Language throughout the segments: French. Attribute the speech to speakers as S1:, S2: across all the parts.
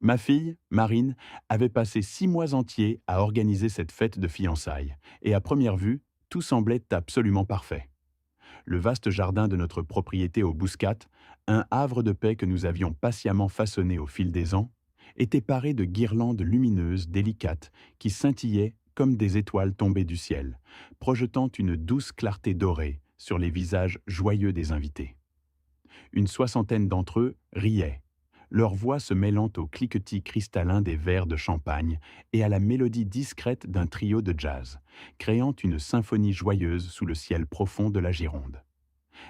S1: Ma fille, Marine, avait passé 6 mois entiers à organiser cette fête de fiançailles, et à première vue, tout semblait absolument parfait. Le vaste jardin de notre propriété au Bouscat, un havre de paix que nous avions patiemment façonné au fil des ans, était paré de guirlandes lumineuses, délicates, qui scintillaient comme des étoiles tombées du ciel, projetant une douce clarté dorée sur les visages joyeux des invités. Une soixantaine d'entre eux riaient, leur voix se mêlant au cliquetis cristallin des verres de champagne et à la mélodie discrète d'un trio de jazz, créant une symphonie joyeuse sous le ciel profond de la Gironde.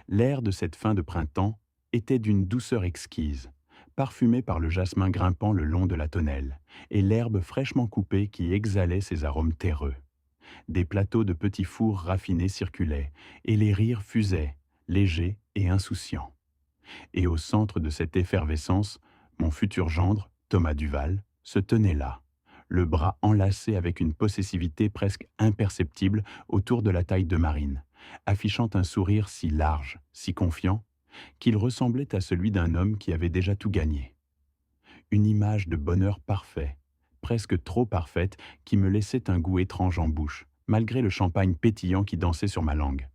S1: L'air de cette fin de printemps était d'une douceur exquise, parfumé par le jasmin grimpant le long de la tonnelle et l'herbe fraîchement coupée qui exhalait ses arômes terreux. Des plateaux de petits fours raffinés circulaient et les rires fusaient, légers et insouciants. Et au centre de cette effervescence, mon futur gendre, Thomas Duval, se tenait là, le bras enlacé avec une possessivité presque imperceptible autour de la taille de Marine, affichant un sourire si large, si confiant, qu'il ressemblait à celui d'un homme qui avait déjà tout gagné. Une image de bonheur parfait, presque trop parfaite, qui me laissait un goût étrange en bouche, malgré le champagne pétillant qui dansait sur ma langue.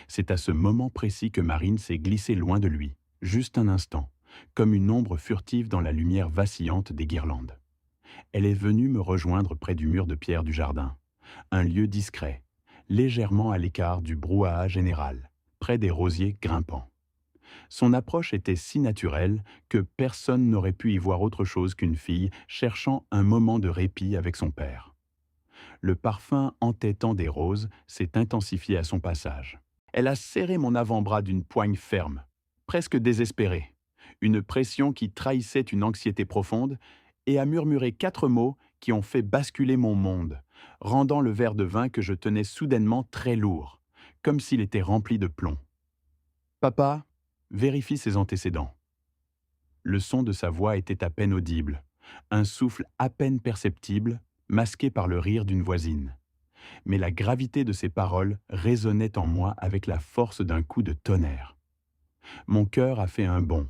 S1: C'est à ce moment précis que Marine s'est glissée loin de lui, juste un instant, comme une ombre furtive dans la lumière vacillante des guirlandes. Elle est venue me rejoindre près du mur de pierre du jardin, un lieu discret, légèrement à l'écart du brouhaha général, près des rosiers grimpants. Son approche était si naturelle que personne n'aurait pu y voir autre chose qu'une fille cherchant un moment de répit avec son père. Le parfum entêtant des roses s'est intensifié à son passage. Elle a serré mon avant-bras d'une poigne ferme, presque désespérée, une pression qui trahissait une anxiété profonde, et a murmuré 4 mots qui ont fait basculer mon monde, rendant le verre de vin que je tenais soudainement très lourd, comme s'il était rempli de plomb. Papa, vérifie ses antécédents. Le son de sa voix était à peine audible, un souffle à peine perceptible, masqué par le rire d'une voisine. Mais la gravité de ses paroles résonnait en moi avec la force d'un coup de tonnerre. Mon cœur a fait un bond,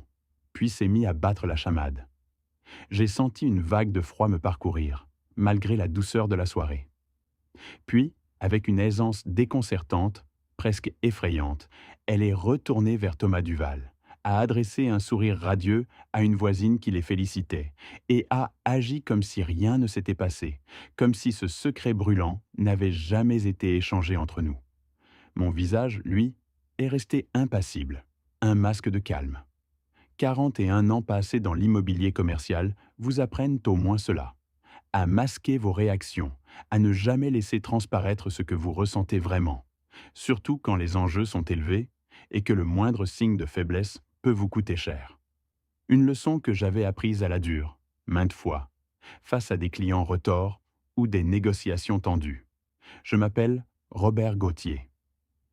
S1: puis s'est mis à battre la chamade. J'ai senti une vague de froid me parcourir, malgré la douceur de la soirée. Puis, avec une aisance déconcertante, presque effrayante, elle est retournée vers Thomas Duval, a adressé un sourire radieux à une voisine qui les félicitait, et a agi comme si rien ne s'était passé, comme si ce secret brûlant n'avait jamais été échangé entre nous. Mon visage, lui, est resté impassible, un masque de calme. 41 ans passés dans l'immobilier commercial vous apprennent au moins cela: à masquer vos réactions, à ne jamais laisser transparaître ce que vous ressentez vraiment, surtout quand les enjeux sont élevés et que le moindre signe de faiblesse peut vous coûter cher. Une leçon que j'avais apprise à la dure, maintes fois, face à des clients retors ou des négociations tendues. Je m'appelle Robert Gauthier.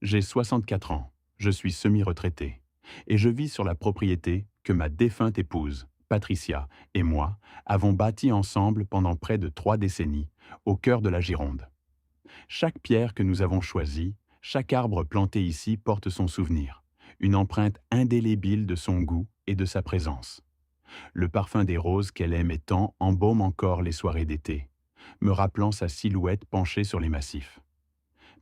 S1: J'ai 64 ans, je suis semi-retraité, et je vis sur la propriété que ma défunte épouse, Patricia, et moi avons bâtie ensemble pendant près de 3 décennies, au cœur de la Gironde. Chaque pierre que nous avons choisie, chaque arbre planté ici porte son souvenir, une empreinte indélébile de son goût et de sa présence. Le parfum des roses qu'elle aimait tant embaume encore les soirées d'été, me rappelant sa silhouette penchée sur les massifs.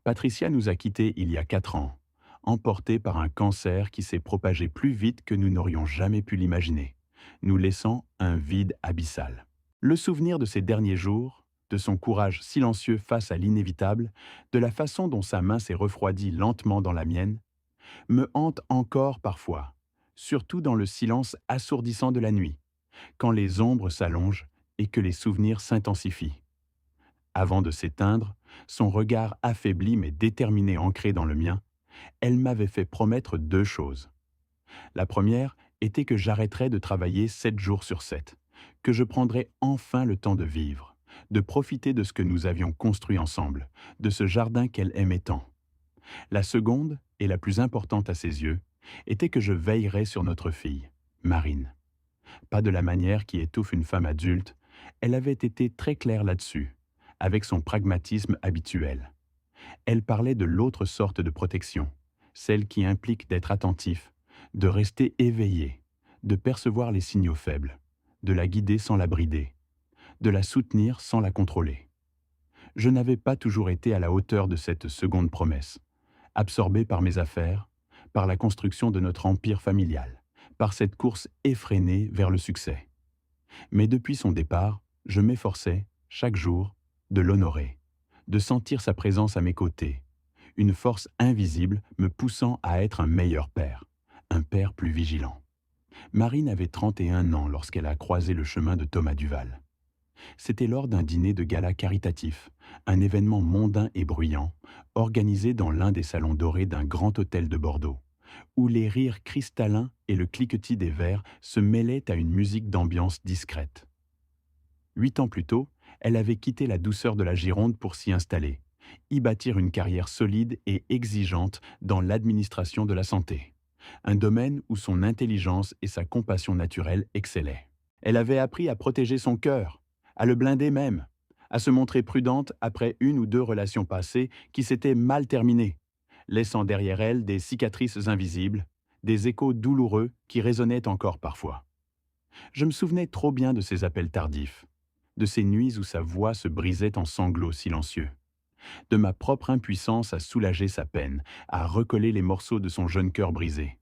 S1: Patricia nous a quittés il y a 4 ans, emportés par un cancer qui s'est propagé plus vite que nous n'aurions jamais pu l'imaginer, nous laissant un vide abyssal. Le souvenir de ces derniers jours, de son courage silencieux face à l'inévitable, de la façon dont sa main s'est refroidie lentement dans la mienne, me hante encore parfois, surtout dans le silence assourdissant de la nuit, quand les ombres s'allongent et que les souvenirs s'intensifient. Avant de s'éteindre, son regard affaibli mais déterminé ancré dans le mien, elle m'avait fait promettre 2 choses. La première était que j'arrêterais de travailler 7 jours sur 7, que je prendrais enfin le temps de vivre, de profiter de ce que nous avions construit ensemble, de ce jardin qu'elle aimait tant. La seconde, et la plus importante à ses yeux, était que je veillerais sur notre fille, Marine. Pas de la manière qui étouffe une femme adulte, elle avait été très claire là-dessus, avec son pragmatisme habituel. Elle parlait de l'autre sorte de protection, celle qui implique d'être attentif, de rester éveillé, de percevoir les signaux faibles, de la guider sans la brider, de la soutenir sans la contrôler. Je n'avais pas toujours été à la hauteur de cette seconde promesse, absorbé par mes affaires, par la construction de notre empire familial, par cette course effrénée vers le succès. Mais depuis son départ, je m'efforçais, chaque jour, de l'honorer, de sentir sa présence à mes côtés, une force invisible me poussant à être un meilleur père, un père plus vigilant. Marine avait 31 ans lorsqu'elle a croisé le chemin de Thomas Duval. C'était lors d'un dîner de gala caritatif, un événement mondain et bruyant, organisé dans l'un des salons dorés d'un grand hôtel de Bordeaux, où les rires cristallins et le cliquetis des verres se mêlaient à une musique d'ambiance discrète. 8 ans plus tôt, elle avait quitté la douceur de la Gironde pour s'y installer, y bâtir une carrière solide et exigeante dans l'administration de la santé, un domaine où son intelligence et sa compassion naturelle excellaient. Elle avait appris à protéger son cœur, à le blinder même, à se montrer prudente après 1 ou 2 relations passées qui s'étaient mal terminées, laissant derrière elle des cicatrices invisibles, des échos douloureux qui résonnaient encore parfois. Je me souvenais trop bien de ses appels tardifs, de ces nuits où sa voix se brisait en sanglots silencieux, de ma propre impuissance à soulager sa peine, à recoller les morceaux de son jeune cœur brisé.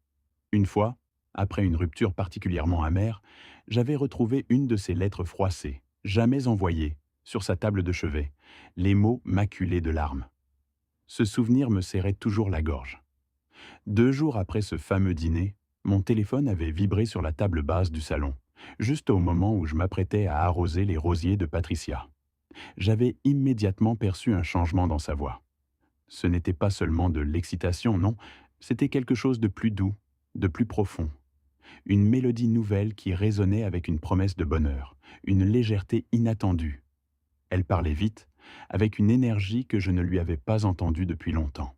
S1: Une fois, après une rupture particulièrement amère, j'avais retrouvé une de ses lettres froissées, jamais envoyée, sur sa table de chevet, les mots maculés de larmes. Ce souvenir me serrait toujours la gorge. 2 jours après ce fameux dîner, mon téléphone avait vibré sur la table basse du salon, juste au moment où je m'apprêtais à arroser les rosiers de Patricia. J'avais immédiatement perçu un changement dans sa voix. Ce n'était pas seulement de l'excitation, non, c'était quelque chose de plus doux, de plus profond. Une mélodie nouvelle qui résonnait avec une promesse de bonheur, une légèreté inattendue. Elle parlait vite, avec une énergie que je ne lui avais pas entendue depuis longtemps.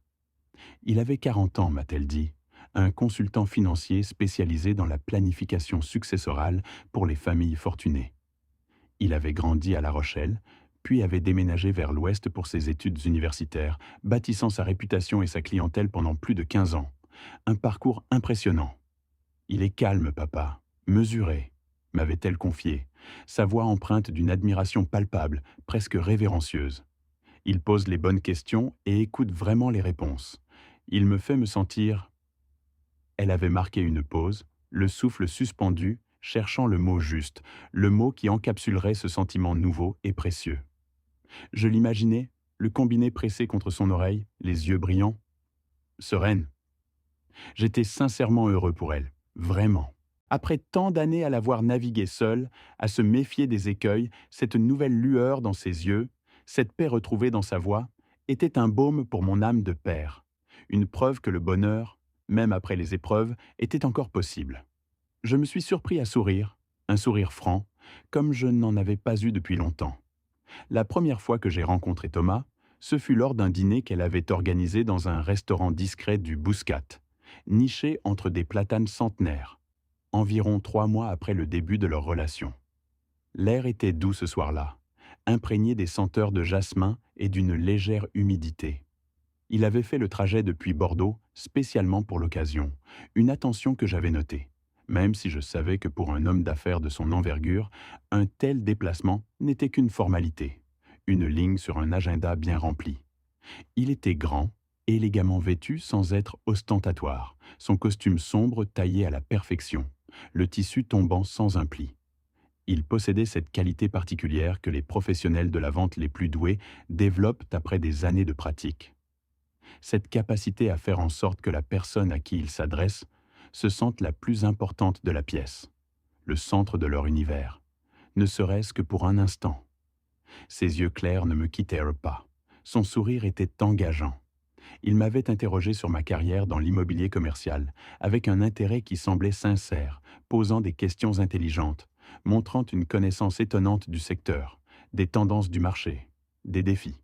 S1: Il avait 40 ans, m'a-t-elle dit, un consultant financier spécialisé dans la planification successorale pour les familles fortunées. Il avait grandi à La Rochelle, puis avait déménagé vers l'Ouest pour ses études universitaires, bâtissant sa réputation et sa clientèle pendant plus de 15 ans. Un parcours impressionnant. Il est calme, papa, mesuré, m'avait-elle confié, sa voix empreinte d'une admiration palpable, presque révérencieuse. Il pose les bonnes questions et écoute vraiment les réponses. Il me fait me sentir... Elle avait marqué une pause, le souffle suspendu, cherchant le mot juste, le mot qui encapsulerait ce sentiment nouveau et précieux. Je l'imaginais, le combiné pressé contre son oreille, les yeux brillants. Sereine. J'étais sincèrement heureux pour elle, vraiment. Après tant d'années à la voir naviguer seule, à se méfier des écueils, cette nouvelle lueur dans ses yeux, cette paix retrouvée dans sa voix, était un baume pour mon âme de père, une preuve que le bonheur, même après les épreuves, était encore possible. Je me suis surpris à sourire, un sourire franc, comme je n'en avais pas eu depuis longtemps. La première fois que j'ai rencontré Thomas, ce fut lors d'un dîner qu'elle avait organisé dans un restaurant discret du Bouscat, niché entre des platanes centenaires, environ 3 mois après le début de leur relation. L'air était doux ce soir-là, imprégné des senteurs de jasmin et d'une légère humidité. Il avait fait le trajet depuis Bordeaux spécialement pour l'occasion, une attention que j'avais notée, même si je savais que pour un homme d'affaires de son envergure, un tel déplacement n'était qu'une formalité, une ligne sur un agenda bien rempli. Il était grand, élégamment vêtu sans être ostentatoire, son costume sombre taillé à la perfection, le tissu tombant sans un pli. Il possédait cette qualité particulière que les professionnels de la vente les plus doués développent après des années de pratique. Cette capacité à faire en sorte que la personne à qui il s'adresse se sente la plus importante de la pièce, le centre de leur univers, ne serait-ce que pour un instant. Ses yeux clairs ne me quittèrent pas. Son sourire était engageant. Il m'avait interrogé sur ma carrière dans l'immobilier commercial, avec un intérêt qui semblait sincère, posant des questions intelligentes, montrant une connaissance étonnante du secteur, des tendances du marché, des défis.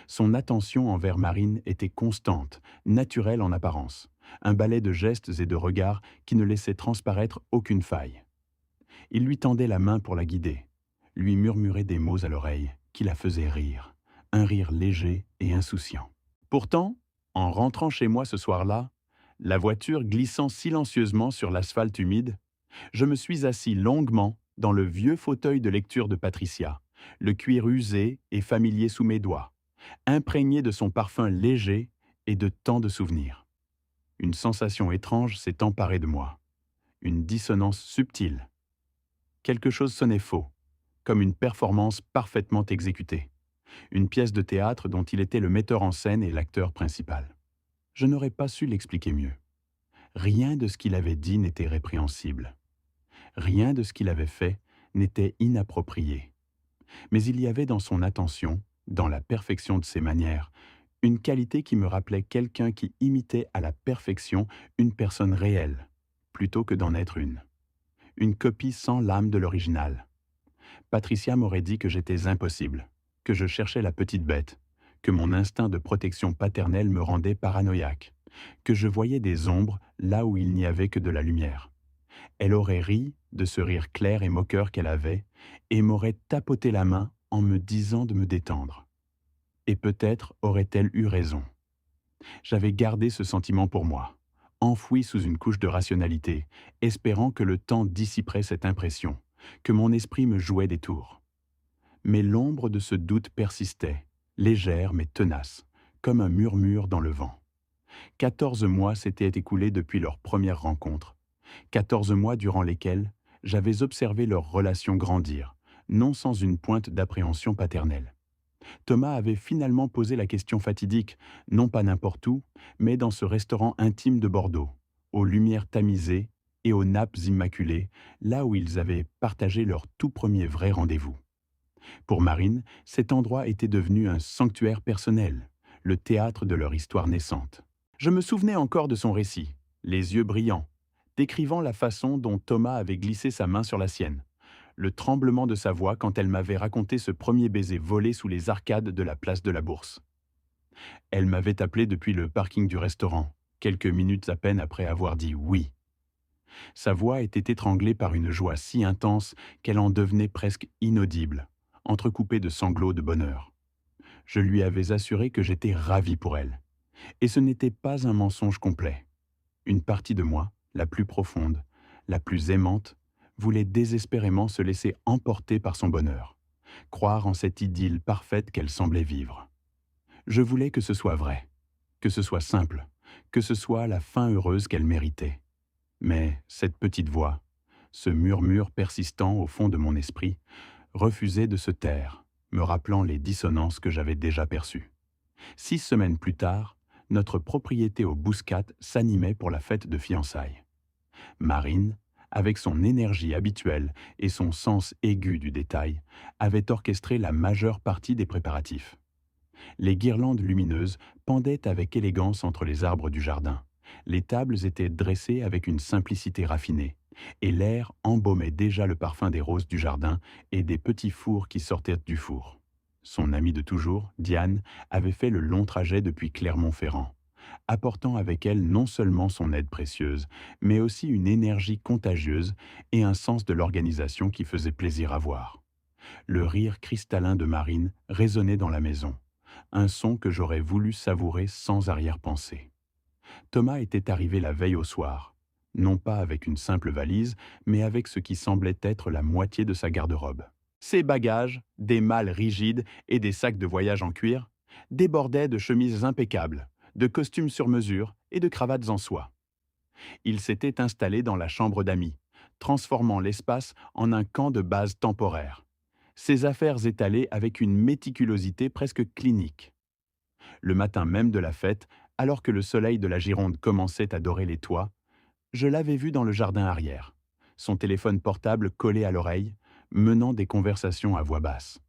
S1: Son attention envers Marine était constante, naturelle en apparence, un ballet de gestes et de regards qui ne laissait transparaître aucune faille. Il lui tendait la main pour la guider, lui murmurait des mots à l'oreille qui la faisaient rire, un rire léger et insouciant. Pourtant, en rentrant chez moi ce soir-là, la voiture glissant silencieusement sur l'asphalte humide, je me suis assis longuement dans le vieux fauteuil de lecture de Patricia, le cuir usé et familier sous mes doigts, imprégné de son parfum léger et de tant de souvenirs. Une sensation étrange s'est emparée de moi, une dissonance subtile. Quelque chose sonnait faux, comme une performance parfaitement exécutée, une pièce de théâtre dont il était le metteur en scène et l'acteur principal. Je n'aurais pas su l'expliquer mieux. Rien de ce qu'il avait dit n'était répréhensible. Rien de ce qu'il avait fait n'était inapproprié. Mais il y avait dans son attention, dans la perfection de ses manières, une qualité qui me rappelait quelqu'un qui imitait à la perfection une personne réelle, plutôt que d'en être une copie sans l'âme de l'original. Patricia m'aurait dit que j'étais impossible, que je cherchais la petite bête, que mon instinct de protection paternelle me rendait paranoïaque, que je voyais des ombres là où il n'y avait que de la lumière. Elle aurait ri de ce rire clair et moqueur qu'elle avait, et m'aurait tapoté la main en me disant de me détendre. Et peut-être aurait-elle eu raison. J'avais gardé ce sentiment pour moi, enfoui sous une couche de rationalité, espérant que le temps dissiperait cette impression, que mon esprit me jouait des tours. Mais l'ombre de ce doute persistait, légère mais tenace, comme un murmure dans le vent. 14 mois s'étaient écoulés depuis leur première rencontre. 14 mois durant lesquels j'avais observé leur relation grandir, non sans une pointe d'appréhension paternelle. Thomas avait finalement posé la question fatidique, non pas n'importe où, mais dans ce restaurant intime de Bordeaux, aux lumières tamisées et aux nappes immaculées, là où ils avaient partagé leur tout premier vrai rendez-vous. Pour Marine, cet endroit était devenu un sanctuaire personnel, le théâtre de leur histoire naissante. Je me souvenais encore de son récit, les yeux brillants, décrivant la façon dont Thomas avait glissé sa main sur la sienne, le tremblement de sa voix quand elle m'avait raconté ce premier baiser volé sous les arcades de la place de la Bourse. Elle m'avait appelé depuis le parking du restaurant, quelques minutes à peine après avoir dit oui. Sa voix était étranglée par une joie si intense qu'elle en devenait presque inaudible, entrecoupée de sanglots de bonheur. Je lui avais assuré que j'étais ravi pour elle. Et ce n'était pas un mensonge complet. Une partie de moi, la plus profonde, la plus aimante, voulait désespérément se laisser emporter par son bonheur, croire en cette idylle parfaite qu'elle semblait vivre. Je voulais que ce soit vrai, que ce soit simple, que ce soit la fin heureuse qu'elle méritait. Mais cette petite voix, ce murmure persistant au fond de mon esprit, refusait de se taire, me rappelant les dissonances que j'avais déjà perçues. 6 semaines plus tard, notre propriété au Bouscat s'animait pour la fête de fiançailles. Marine, avec son énergie habituelle et son sens aigu du détail, avait orchestré la majeure partie des préparatifs. Les guirlandes lumineuses pendaient avec élégance entre les arbres du jardin. Les tables étaient dressées avec une simplicité raffinée, et l'air embaumait déjà le parfum des roses du jardin et des petits fours qui sortaient du four. Son amie de toujours, Diane, avait fait le long trajet depuis Clermont-Ferrand, apportant avec elle non seulement son aide précieuse, mais aussi une énergie contagieuse et un sens de l'organisation qui faisait plaisir à voir. Le rire cristallin de Marine résonnait dans la maison, un son que j'aurais voulu savourer sans arrière-pensée. Thomas était arrivé la veille au soir, non pas avec une simple valise, mais avec ce qui semblait être la moitié de sa garde-robe. Ses bagages, des malles rigides et des sacs de voyage en cuir, débordaient de chemises impeccables, de costumes sur mesure et de cravates en soie. Il s'était installé dans la chambre d'amis, transformant l'espace en un camp de base temporaire, ses affaires étalées avec une méticulosité presque clinique. Le matin même de la fête, alors que le soleil de la Gironde commençait à dorer les toits, je l'avais vu dans le jardin arrière, son téléphone portable collé à l'oreille, menant des conversations à voix basse.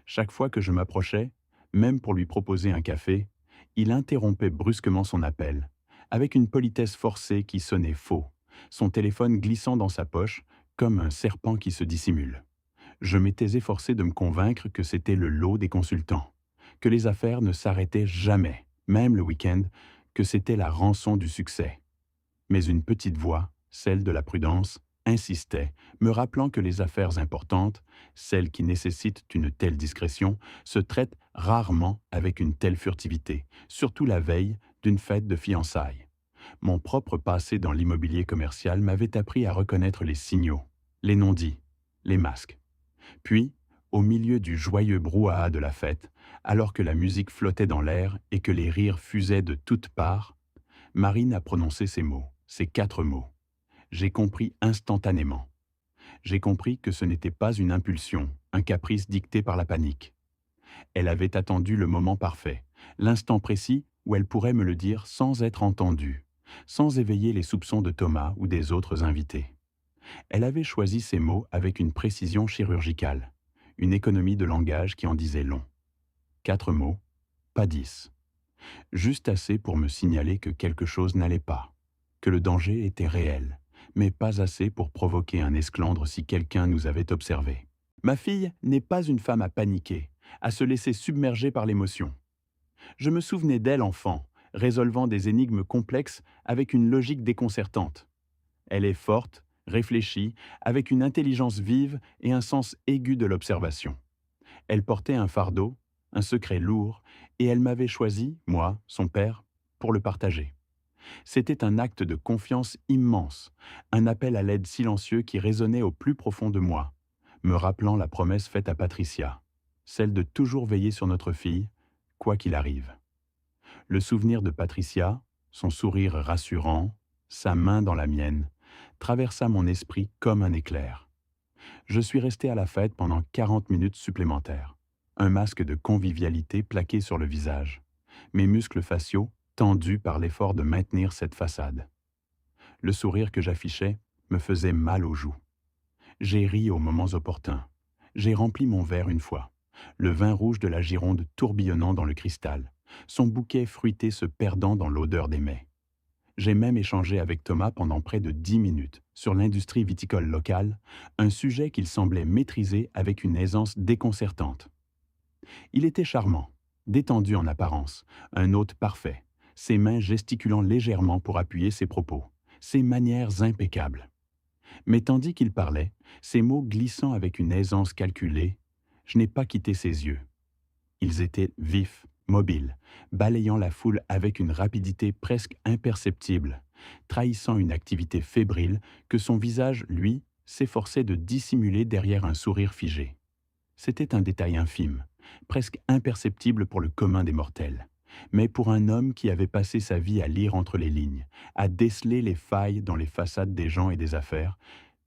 S1: Chaque fois que je m'approchais, même pour lui proposer un café, il interrompait brusquement son appel, avec une politesse forcée qui sonnait faux, son téléphone glissant dans sa poche comme un serpent qui se dissimule. Je m'étais efforcé de me convaincre que c'était le lot des consultants, que les affaires ne s'arrêtaient jamais, même le week-end, que c'était la rançon du succès. Mais une petite voix, celle de la prudence, insistait, me rappelant que les affaires importantes, celles qui nécessitent une telle discrétion, se traitent rarement avec une telle furtivité, surtout la veille d'une fête de fiançailles. Mon propre passé dans l'immobilier commercial m'avait appris à reconnaître les signaux, les non-dits, les masques. Puis, au milieu du joyeux brouhaha de la fête, alors que la musique flottait dans l'air et que les rires fusaient de toutes parts, Marine a prononcé ces mots, ces 4 mots. J'ai compris instantanément. J'ai compris que ce n'était pas une impulsion, un caprice dicté par la panique. Elle avait attendu le moment parfait, l'instant précis où elle pourrait me le dire sans être entendue, sans éveiller les soupçons de Thomas ou des autres invités. Elle avait choisi ces mots avec une précision chirurgicale, une économie de langage qui en disait long. 4 mots, pas 10. Juste assez pour me signaler que quelque chose n'allait pas, que le danger était réel, mais pas assez pour provoquer un esclandre si quelqu'un nous avait observés. Ma fille n'est pas une femme à paniquer, à se laisser submerger par l'émotion. Je me souvenais d'elle enfant, résolvant des énigmes complexes avec une logique déconcertante. Elle est forte, réfléchie, avec une intelligence vive et un sens aigu de l'observation. Elle portait un fardeau, un secret lourd, et elle m'avait choisi, moi, son père, pour le partager. C'était un acte de confiance immense, un appel à l'aide silencieux qui résonnait au plus profond de moi, me rappelant la promesse faite à Patricia, celle de toujours veiller sur notre fille, quoi qu'il arrive. Le souvenir de Patricia, son sourire rassurant, sa main dans la mienne, traversa mon esprit comme un éclair. Je suis resté à la fête pendant 40 minutes supplémentaires, un masque de convivialité plaqué sur le visage, mes muscles faciaux tendus par l'effort de maintenir cette façade. Le sourire que j'affichais me faisait mal aux joues. J'ai ri aux moments opportuns. J'ai rempli mon verre une fois, le vin rouge de la Gironde tourbillonnant dans le cristal, son bouquet fruité se perdant dans l'odeur des mets. J'ai même échangé avec Thomas pendant près de 10 minutes sur l'industrie viticole locale, un sujet qu'il semblait maîtriser avec une aisance déconcertante. Il était charmant, détendu en apparence, un hôte parfait, ses mains gesticulant légèrement pour appuyer ses propos, ses manières impeccables. Mais tandis qu'il parlait, ses mots glissant avec une aisance calculée, je n'ai pas quitté ses yeux. Ils étaient vifs, mobiles, balayant la foule avec une rapidité presque imperceptible, trahissant une activité fébrile que son visage, lui, s'efforçait de dissimuler derrière un sourire figé. C'était un détail infime, presque imperceptible pour le commun des mortels. Mais pour un homme qui avait passé sa vie à lire entre les lignes, à déceler les failles dans les façades des gens et des affaires,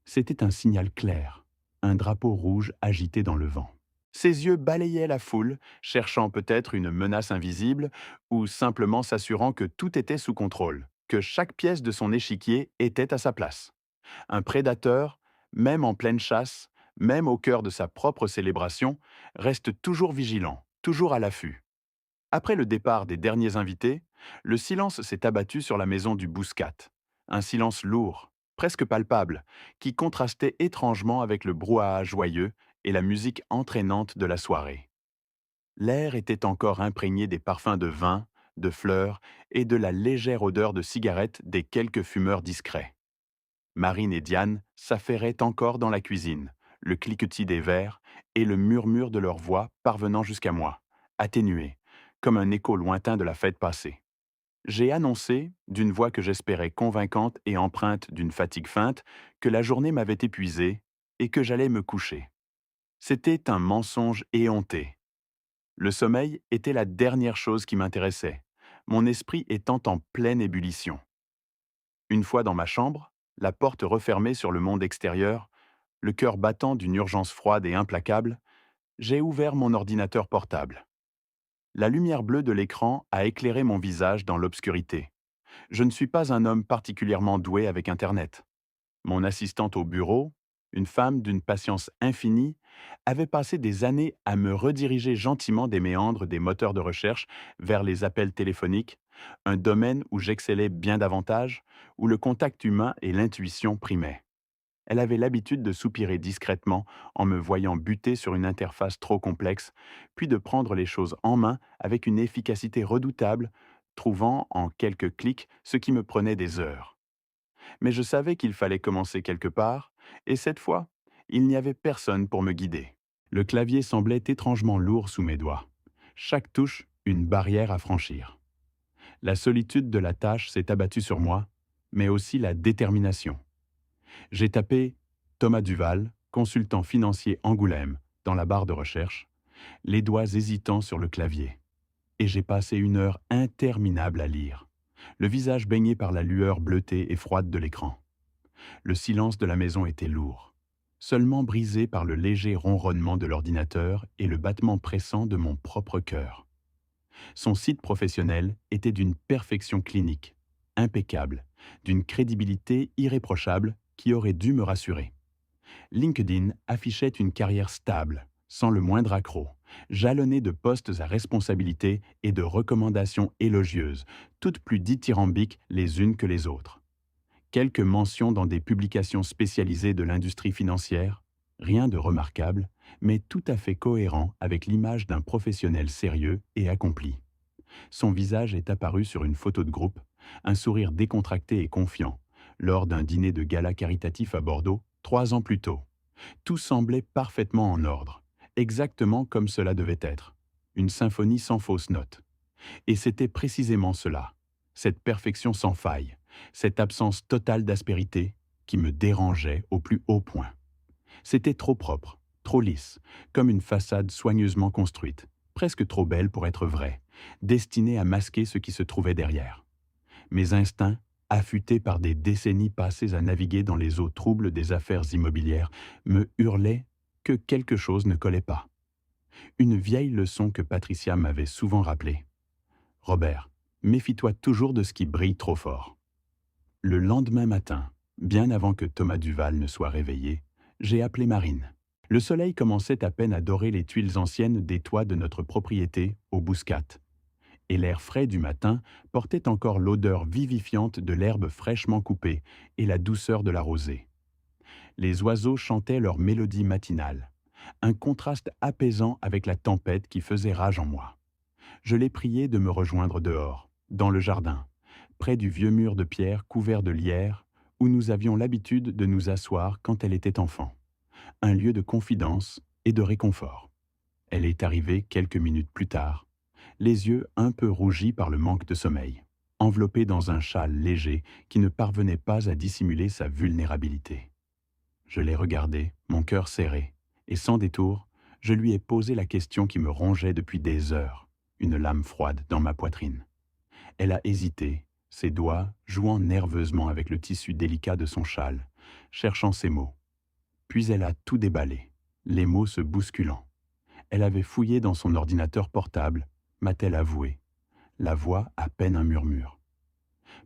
S1: c'était un signal clair, un drapeau rouge agité dans le vent. Ses yeux balayaient la foule, cherchant peut-être une menace invisible, ou simplement s'assurant que tout était sous contrôle, que chaque pièce de son échiquier était à sa place. Un prédateur, même en pleine chasse, même au cœur de sa propre célébration, reste toujours vigilant, toujours à l'affût. Après le départ des derniers invités, le silence s'est abattu sur la maison du Bouscat. Un silence lourd, presque palpable, qui contrastait étrangement avec le brouhaha joyeux et la musique entraînante de la soirée. L'air était encore imprégné des parfums de vin, de fleurs et de la légère odeur de cigarettes des quelques fumeurs discrets. Marine et Diane s'affairaient encore dans la cuisine, le cliquetis des verres et le murmure de leur voix parvenant jusqu'à moi, atténué, comme un écho lointain de la fête passée. J'ai annoncé, d'une voix que j'espérais convaincante et empreinte d'une fatigue feinte, que la journée m'avait épuisé et que j'allais me coucher. C'était un mensonge éhonté. Le sommeil était la dernière chose qui m'intéressait, mon esprit étant en pleine ébullition. Une fois dans ma chambre, la porte refermée sur le monde extérieur, le cœur battant d'une urgence froide et implacable, j'ai ouvert mon ordinateur portable. La lumière bleue de l'écran a éclairé mon visage dans l'obscurité. Je ne suis pas un homme particulièrement doué avec Internet. Mon assistante au bureau, une femme d'une patience infinie, avait passé des années à me rediriger gentiment des méandres des moteurs de recherche vers les appels téléphoniques, un domaine où j'excellais bien davantage, où le contact humain et l'intuition primaient. Elle avait l'habitude de soupirer discrètement en me voyant buter sur une interface trop complexe, puis de prendre les choses en main avec une efficacité redoutable, trouvant en quelques clics ce qui me prenait des heures. Mais je savais qu'il fallait commencer quelque part, et cette fois, il n'y avait personne pour me guider. Le clavier semblait étrangement lourd sous mes doigts. Chaque touche, une barrière à franchir. La solitude de la tâche s'est abattue sur moi, mais aussi la détermination. J'ai tapé Thomas Duval, consultant financier Angoulême, dans la barre de recherche, les doigts hésitants sur le clavier. Et j'ai passé une heure interminable à lire, le visage baigné par la lueur bleutée et froide de l'écran. Le silence de la maison était lourd, seulement brisé par le léger ronronnement de l'ordinateur et le battement pressant de mon propre cœur. Son site professionnel était d'une perfection clinique, impeccable, d'une crédibilité irréprochable qui aurait dû me rassurer. LinkedIn affichait une carrière stable, sans le moindre accroc, jalonnée de postes à responsabilité et de recommandations élogieuses, toutes plus dithyrambiques les unes que les autres. Quelques mentions dans des publications spécialisées de l'industrie financière, rien de remarquable, mais tout à fait cohérent avec l'image d'un professionnel sérieux et accompli. Son visage est apparu sur une photo de groupe, un sourire décontracté et confiant, lors d'un dîner de gala caritatif à Bordeaux, 3 ans plus tôt. Tout semblait parfaitement en ordre, exactement comme cela devait être. Une symphonie sans fausse note. Et c'était précisément cela, cette perfection sans faille, cette absence totale d'aspérité qui me dérangeait au plus haut point. C'était trop propre, trop lisse, comme une façade soigneusement construite, presque trop belle pour être vraie, destinée à masquer ce qui se trouvait derrière. Mes instincts, affûtés par des décennies passées à naviguer dans les eaux troubles des affaires immobilières, me hurlaient que quelque chose ne collait pas. Une vieille leçon que Patricia m'avait souvent rappelée. « Robert, méfie-toi toujours de ce qui brille trop fort. » Le lendemain matin, bien avant que Thomas Duval ne soit réveillé, j'ai appelé Marine. Le soleil commençait à peine à dorer les tuiles anciennes des toits de notre propriété au Bouscat. Et l'air frais du matin portait encore l'odeur vivifiante de l'herbe fraîchement coupée et la douceur de la rosée. Les oiseaux chantaient leur mélodie matinale, un contraste apaisant avec la tempête qui faisait rage en moi. Je l'ai prié de me rejoindre dehors, dans le jardin, près du vieux mur de pierre couvert de lierre où nous avions l'habitude de nous asseoir quand elle était enfant. Un lieu de confidence et de réconfort. Elle est arrivée quelques minutes plus tard, les yeux un peu rougis par le manque de sommeil, enveloppée dans un châle léger qui ne parvenait pas à dissimuler sa vulnérabilité. Je l'ai regardée, mon cœur serré, et sans détour, je lui ai posé la question qui me rongeait depuis des heures, une lame froide dans ma poitrine. Elle a hésité, ses doigts jouant nerveusement avec le tissu délicat de son châle, cherchant ses mots. Puis elle a tout déballé, les mots se bousculant. Elle avait fouillé dans son ordinateur portable, m'a-t-elle avoué, la voix à peine un murmure.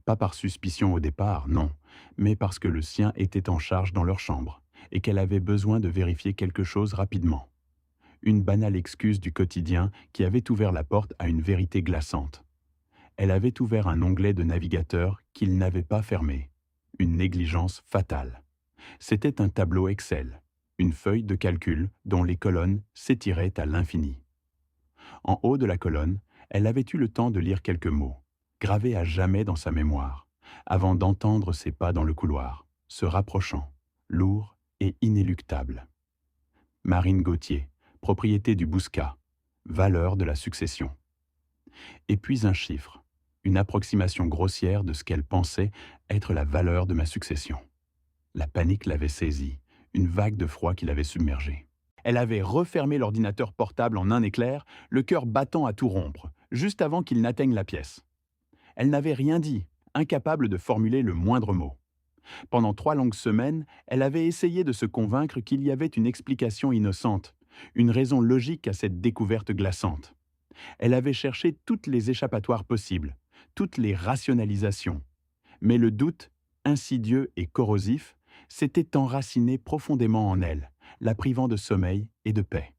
S1: Pas par suspicion au départ, non, mais parce que le sien était en charge dans leur chambre et qu'elle avait besoin de vérifier quelque chose rapidement. Une banale excuse du quotidien qui avait ouvert la porte à une vérité glaçante. Elle avait ouvert un onglet de navigateur qu'il n'avait pas fermé. Une négligence fatale. C'était un tableau Excel, une feuille de calcul dont les colonnes s'étiraient à l'infini. En haut de la colonne, elle avait eu le temps de lire quelques mots, gravés à jamais dans sa mémoire, avant d'entendre ses pas dans le couloir, se rapprochant, lourds et inéluctables. Marine Gauthier, propriété du Bouscat, valeur de la succession. Et puis un chiffre, une approximation grossière de ce qu'elle pensait être la valeur de ma succession. La panique l'avait saisie, une vague de froid qui l'avait submergée. Elle avait refermé l'ordinateur portable en un éclair, le cœur battant à tout rompre, juste avant qu'il n'atteigne la pièce. Elle n'avait rien dit, incapable de formuler le moindre mot. Pendant 3 longues semaines, elle avait essayé de se convaincre qu'il y avait une explication innocente, une raison logique à cette découverte glaçante. Elle avait cherché toutes les échappatoires possibles, toutes les rationalisations. Mais le doute, insidieux et corrosif, s'était enraciné profondément en elle, la privant de sommeil et de paix.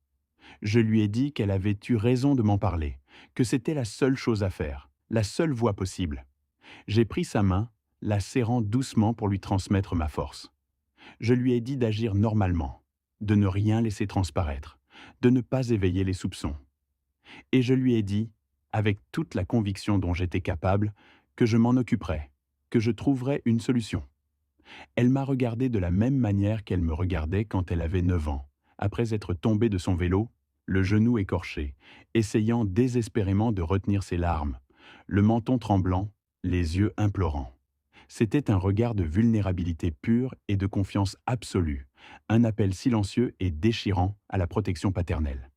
S1: Je lui ai dit qu'elle avait eu raison de m'en parler, que c'était la seule chose à faire, la seule voie possible. J'ai pris sa main, la serrant doucement pour lui transmettre ma force. Je lui ai dit d'agir normalement, de ne rien laisser transparaître, de ne pas éveiller les soupçons. Et je lui ai dit, avec toute la conviction dont j'étais capable, que je m'en occuperais, que je trouverais une solution. Elle m'a regardé de la même manière qu'elle me regardait quand elle avait 9 ans, après être tombée de son vélo, le genou écorché, essayant désespérément de retenir ses larmes, le menton tremblant, les yeux implorants. C'était un regard de vulnérabilité pure et de confiance absolue, un appel silencieux et déchirant à la protection paternelle.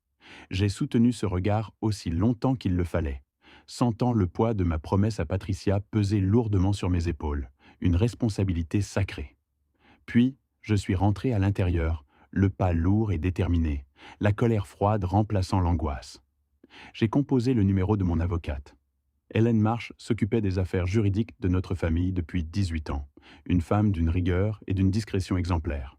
S1: J'ai soutenu ce regard aussi longtemps qu'il le fallait, sentant le poids de ma promesse à Patricia peser lourdement sur mes épaules, une responsabilité sacrée. Puis, je suis rentré à l'intérieur, le pas lourd et déterminé, la colère froide remplaçant l'angoisse. J'ai composé le numéro de mon avocate. Hélène Marsh s'occupait des affaires juridiques de notre famille depuis 18 ans, une femme d'une rigueur et d'une discrétion exemplaires.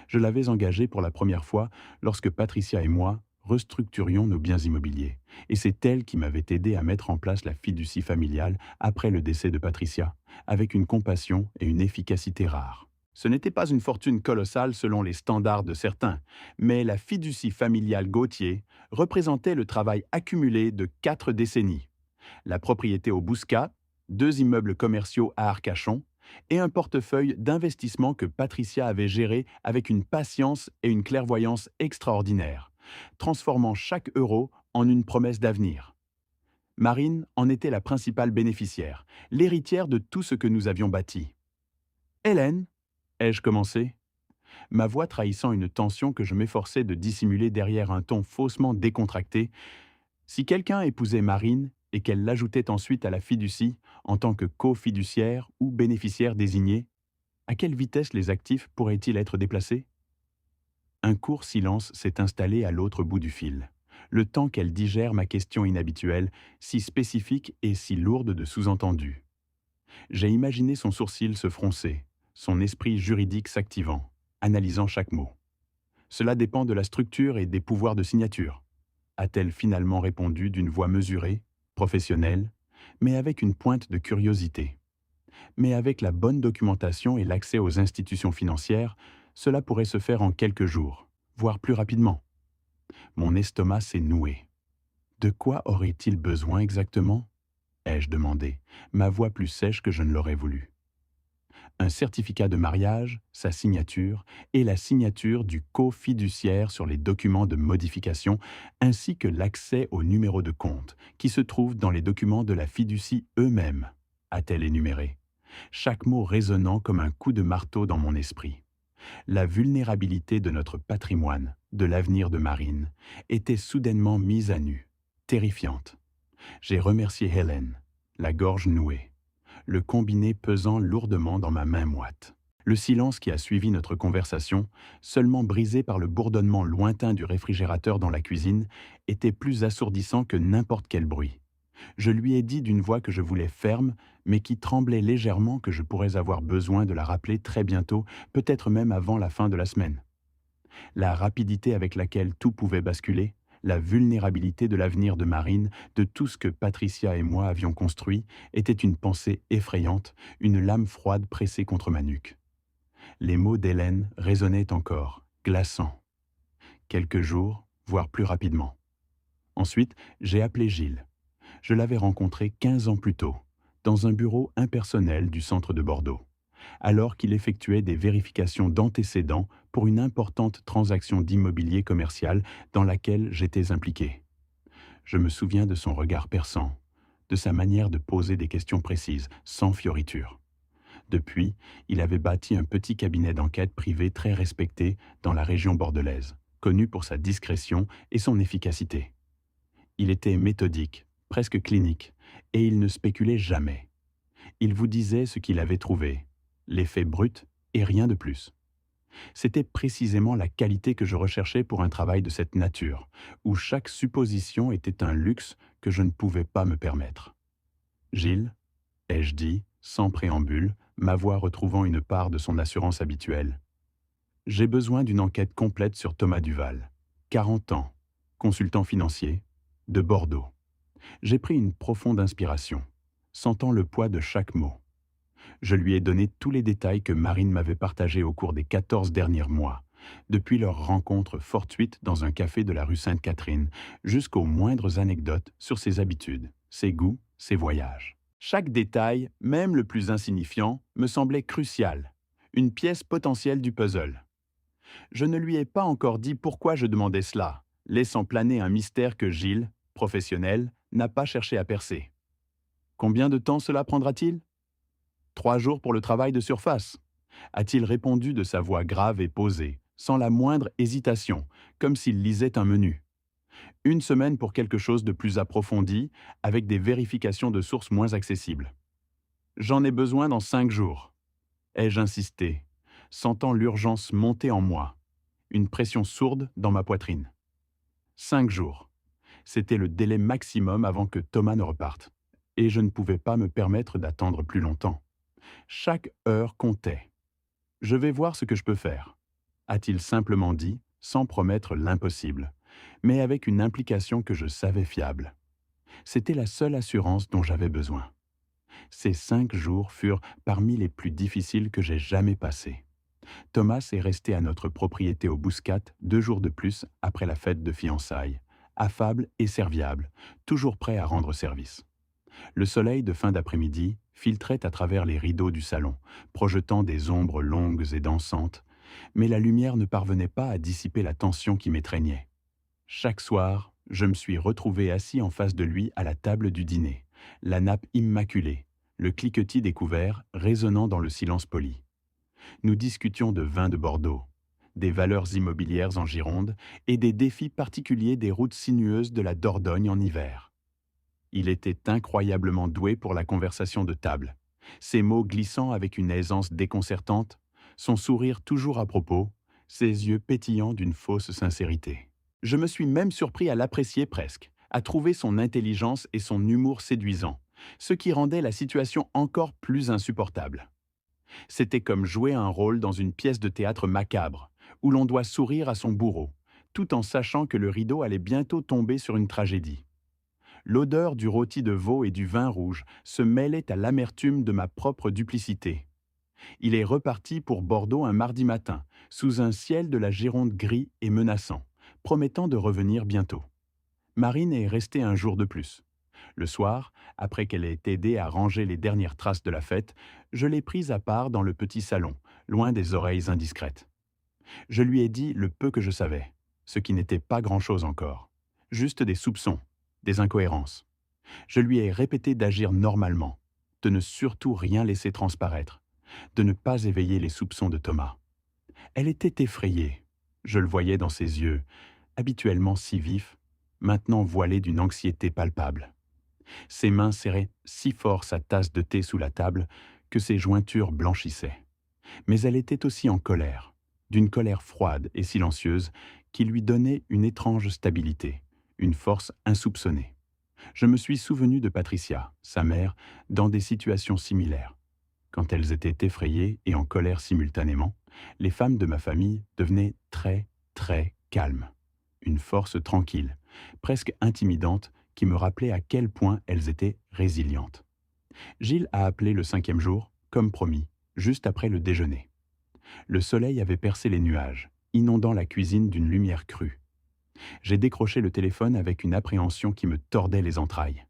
S1: Je l'avais engagée pour la première fois lorsque Patricia et moi restructurions nos biens immobiliers. Et c'est elle qui m'avait aidé à mettre en place la fiducie familiale après le décès de Patricia, avec une compassion et une efficacité rares. Ce n'était pas une fortune colossale selon les standards de certains, mais la fiducie familiale Gauthier représentait le travail accumulé de 4 décennies. La propriété au Bouscat, 2 immeubles commerciaux à Arcachon et un portefeuille d'investissement que Patricia avait géré avec une patience et une clairvoyance extraordinaires, transformant chaque euro en une promesse d'avenir. Marine en était la principale bénéficiaire, l'héritière de tout ce que nous avions bâti. Hélène, ai-je commencé, ma voix trahissant une tension que je m'efforçais de dissimuler derrière un ton faussement décontracté. Si quelqu'un épousait Marine et qu'elle l'ajoutait ensuite à la fiducie en tant que co-fiduciaire ou bénéficiaire désigné, à quelle vitesse les actifs pourraient-ils être déplacés? Un court silence s'est installé à l'autre bout du fil, le temps qu'elle digère ma question inhabituelle, si spécifique et si lourde de sous-entendus. J'ai imaginé son sourcil se froncer, son esprit juridique s'activant, analysant chaque mot. Cela dépend de la structure et des pouvoirs de signature, a-t-elle finalement répondu d'une voix mesurée, professionnelle, mais avec une pointe de curiosité. Mais avec la bonne documentation et l'accès aux institutions financières, cela pourrait se faire en quelques jours, voire plus rapidement. Mon estomac s'est noué. De quoi aurait-il besoin exactement? Ai-je demandé, ma voix plus sèche que je ne l'aurais voulu. Un certificat de mariage, sa signature et la signature du co-fiduciaire sur les documents de modification, ainsi que l'accès au numéro de compte, qui se trouve dans les documents de la fiducie eux-mêmes, a-t-elle énuméré, chaque mot résonnant comme un coup de marteau dans mon esprit. La vulnérabilité de notre patrimoine, de l'avenir de Marine, était soudainement mise à nu, terrifiante. J'ai remercié Hélène, la gorge nouée, le combiné pesant lourdement dans ma main moite. Le silence qui a suivi notre conversation, seulement brisé par le bourdonnement lointain du réfrigérateur dans la cuisine, était plus assourdissant que n'importe quel bruit. Je lui ai dit d'une voix que je voulais ferme, mais qui tremblait légèrement que je pourrais avoir besoin de la rappeler très bientôt, peut-être même avant la fin de la semaine. La rapidité avec laquelle tout pouvait basculer, la vulnérabilité de l'avenir de Marine, de tout ce que Patricia et moi avions construit, était une pensée effrayante, une lame froide pressée contre ma nuque. Les mots d'Hélène résonnaient encore, glaçants. Quelques jours, voire plus rapidement. Ensuite, j'ai appelé Gilles. Je l'avais rencontré 15 ans plus tôt, dans un bureau impersonnel du centre de Bordeaux, alors qu'il effectuait des vérifications d'antécédents pour une importante transaction d'immobilier commercial dans laquelle j'étais impliqué. Je me souviens de son regard perçant, de sa manière de poser des questions précises, sans fioriture. Depuis, il avait bâti un petit cabinet d'enquête privé très respecté dans la région bordelaise, connu pour sa discrétion et son efficacité. Il était méthodique, presque clinique, et il ne spéculait jamais. Il vous disait ce qu'il avait trouvé, les faits bruts et rien de plus. C'était précisément la qualité que je recherchais pour un travail de cette nature, où chaque supposition était un luxe que je ne pouvais pas me permettre. Gilles, ai-je dit, sans préambule, ma voix retrouvant une part de son assurance habituelle. J'ai besoin d'une enquête complète sur Thomas Duval, 40 ans, consultant financier, de Bordeaux. J'ai pris une profonde inspiration, sentant le poids de chaque mot. Je lui ai donné tous les détails que Marine m'avait partagés au cours des 14 derniers mois, depuis leur rencontre fortuite dans un café de la rue Sainte-Catherine, jusqu'aux moindres anecdotes sur ses habitudes, ses goûts, ses voyages. Chaque détail, même le plus insignifiant, me semblait crucial, une pièce potentielle du puzzle. Je ne lui ai pas encore dit pourquoi je demandais cela, laissant planer un mystère que Gilles, professionnel, n'a pas cherché à percer. Combien de temps cela prendra-t-il? 3 jours pour le travail de surface, a-t-il répondu de sa voix grave et posée, sans la moindre hésitation, comme s'il lisait un menu. Une semaine pour quelque chose de plus approfondi, avec des vérifications de sources moins accessibles. J'en ai besoin dans 5 jours, ai-je insisté, sentant l'urgence monter en moi, une pression sourde dans ma poitrine. 5 jours. C'était le délai maximum avant que Thomas ne reparte. Et je ne pouvais pas me permettre d'attendre plus longtemps. Chaque heure comptait. Je vais voir ce que je peux faire, a-t-il simplement dit, sans promettre l'impossible, mais avec une implication que je savais fiable. C'était la seule assurance dont j'avais besoin. Ces 5 jours furent parmi les plus difficiles que j'ai jamais passés. Thomas est resté à notre propriété au Bouscat 2 jours de plus après la fête de fiançailles, affable et serviable, toujours prêt à rendre service. Le soleil de fin d'après-midi filtrait à travers les rideaux du salon, projetant des ombres longues et dansantes, mais la lumière ne parvenait pas à dissiper la tension qui m'étreignait. Chaque soir, je me suis retrouvé assis en face de lui à la table du dîner, la nappe immaculée, le cliquetis des couverts résonnant dans le silence poli. Nous discutions de vins de Bordeaux, des valeurs immobilières en Gironde et des défis particuliers des routes sinueuses de la Dordogne en hiver. Il était incroyablement doué pour la conversation de table, ses mots glissant avec une aisance déconcertante, son sourire toujours à propos, ses yeux pétillants d'une fausse sincérité. Je me suis même surpris à l'apprécier presque, à trouver son intelligence et son humour séduisants, ce qui rendait la situation encore plus insupportable. C'était comme jouer un rôle dans une pièce de théâtre macabre, où l'on doit sourire à son bourreau, tout en sachant que le rideau allait bientôt tomber sur une tragédie. L'odeur du rôti de veau et du vin rouge se mêlait à l'amertume de ma propre duplicité. Il est reparti pour Bordeaux un mardi matin, sous un ciel de la Gironde gris et menaçant, promettant de revenir bientôt. Marine est restée un jour de plus. Le soir, après qu'elle ait aidé à ranger les dernières traces de la fête, je l'ai prise à part dans le petit salon, loin des oreilles indiscrètes. Je lui ai dit le peu que je savais, ce qui n'était pas grand-chose encore. Juste des soupçons, des incohérences. Je lui ai répété d'agir normalement, de ne surtout rien laisser transparaître, de ne pas éveiller les soupçons de Thomas. Elle était effrayée. Je le voyais dans ses yeux, habituellement si vifs, maintenant voilés d'une anxiété palpable. Ses mains serraient si fort sa tasse de thé sous la table que ses jointures blanchissaient. Mais elle était aussi en colère, d'une colère froide et silencieuse qui lui donnait une étrange stabilité, une force insoupçonnée. Je me suis souvenu de Patricia, sa mère, dans des situations similaires. Quand elles étaient effrayées et en colère simultanément, les femmes de ma famille devenaient très, très calmes. Une force tranquille, presque intimidante, qui me rappelait à quel point elles étaient résilientes. Gilles a appelé le 5e jour, comme promis, juste après le déjeuner. Le soleil avait percé les nuages, inondant la cuisine d'une lumière crue. J'ai décroché le téléphone avec une appréhension qui me tordait les entrailles.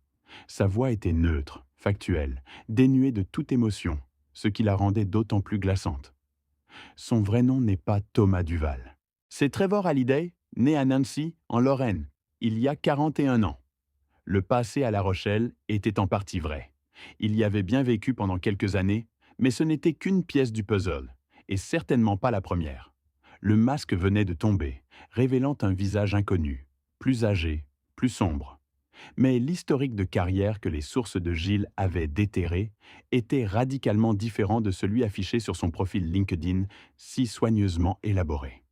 S1: Sa voix était neutre, factuelle, dénuée de toute émotion, ce qui la rendait d'autant plus glaçante. Son vrai nom n'est pas Thomas Duval. C'est Trevor Halliday, né à Nancy, en Lorraine, il y a 41 ans. Le passé à La Rochelle était en partie vrai. Il y avait bien vécu pendant quelques années, mais ce n'était qu'une pièce du puzzle, et certainement pas la première. Le masque venait de tomber, révélant un visage inconnu, plus âgé, plus sombre. Mais l'historique de carrière que les sources de Gilles avaient déterré était radicalement différent de celui affiché sur son profil LinkedIn, si soigneusement élaboré.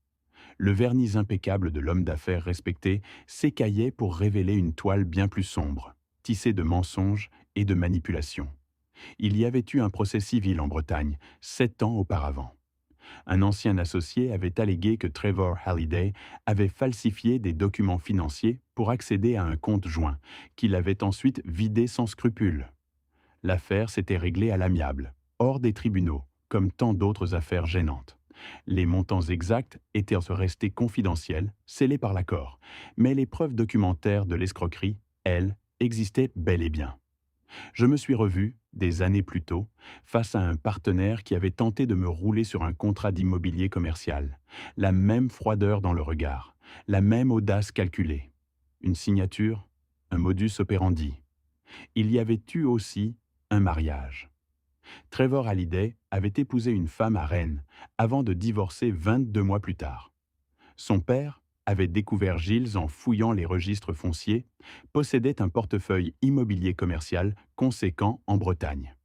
S1: Le vernis impeccable de l'homme d'affaires respecté s'écaillait pour révéler une toile bien plus sombre, tissée de mensonges et de manipulations. Il y avait eu un procès civil en Bretagne, 7 ans auparavant. Un ancien associé avait allégué que Trevor Halliday avait falsifié des documents financiers pour accéder à un compte joint, qu'il avait ensuite vidé sans scrupule. L'affaire s'était réglée à l'amiable, hors des tribunaux, comme tant d'autres affaires gênantes. Les montants exacts étaient restés confidentiels, scellés par l'accord, mais les preuves documentaires de l'escroquerie, elles, existaient bel et bien. Je me suis revu, des années plus tôt, face à un partenaire qui avait tenté de me rouler sur un contrat d'immobilier commercial. La même froideur dans le regard, la même audace calculée. Une signature, un modus operandi. Il y avait eu aussi un mariage. Trevor Halliday avait épousé une femme à Rennes, avant de divorcer 22 mois plus tard. Son père avait découvert Gilles en fouillant les registres fonciers, possédait un portefeuille immobilier commercial conséquent en Bretagne.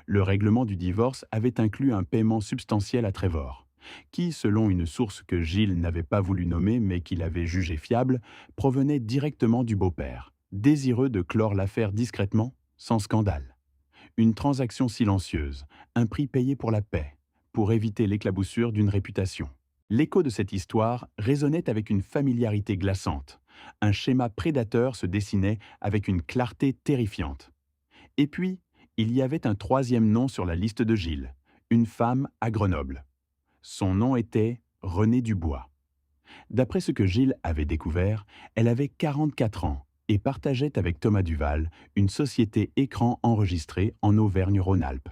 S1: Le règlement du divorce avait inclus un paiement substantiel à Trevor, qui, selon une source que Gilles n'avait pas voulu nommer mais qu'il avait jugée fiable, provenait directement du beau-père, désireux de clore l'affaire discrètement, sans scandale. Une transaction silencieuse, un prix payé pour la paix, pour éviter l'éclaboussure d'une réputation. L'écho de cette histoire résonnait avec une familiarité glaçante. Un schéma prédateur se dessinait avec une clarté terrifiante. Et puis, il y avait un troisième nom sur la liste de Gilles, une femme à Grenoble. Son nom était Renée Dubois. D'après ce que Gilles avait découvert, elle avait 44 ans et partageait avec Thomas Duval une société écran enregistrée en Auvergne-Rhône-Alpes.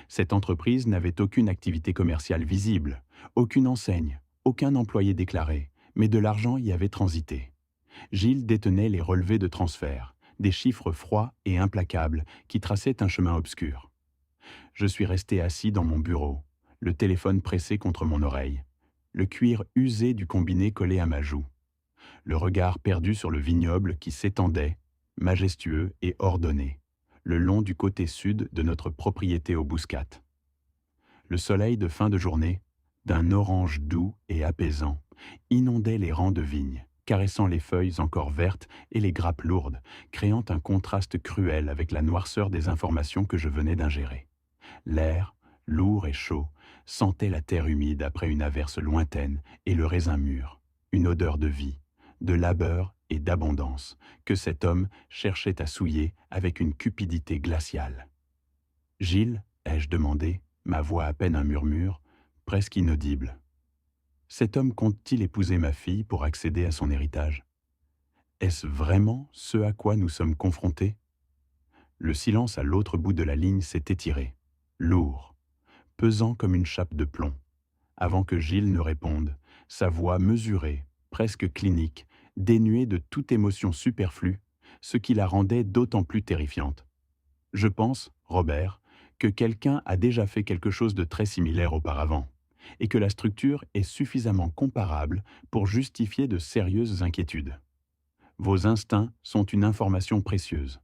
S1: Cette entreprise n'avait aucune activité commerciale visible, aucune enseigne, aucun employé déclaré, mais de l'argent y avait transité. Gilles détenait les relevés de transfert, des chiffres froids et implacables qui traçaient un chemin obscur. Je suis resté assis dans mon bureau, le téléphone pressé contre mon oreille, le cuir usé du combiné collé à ma joue, le regard perdu sur le vignoble qui s'étendait, majestueux et ordonné, le long du côté sud de notre propriété au Bouscat. Le soleil de fin de journée, d'un orange doux et apaisant, inondait les rangs de vignes, caressant les feuilles encore vertes et les grappes lourdes, créant un contraste cruel avec la noirceur des informations que je venais d'ingérer. L'air, lourd et chaud, sentait la terre humide après une averse lointaine et le raisin mûr, une odeur de vie, de labeur et d'abondance que cet homme cherchait à souiller avec une cupidité glaciale. « Gilles ?» ai-je demandé, ma voix à peine un murmure, presque inaudible. « Cet homme compte-t-il épouser ma fille pour accéder à son héritage? Est-ce vraiment ce à quoi nous sommes confrontés ?» Le silence à l'autre bout de la ligne s'est étiré, lourd, pesant comme une chape de plomb, avant que Gilles ne réponde, sa voix mesurée, presque clinique, dénuée de toute émotion superflue, ce qui la rendait d'autant plus terrifiante. Je pense, Robert, que quelqu'un a déjà fait quelque chose de très similaire auparavant, et que la structure est suffisamment comparable pour justifier de sérieuses inquiétudes. Vos instincts sont une information précieuse.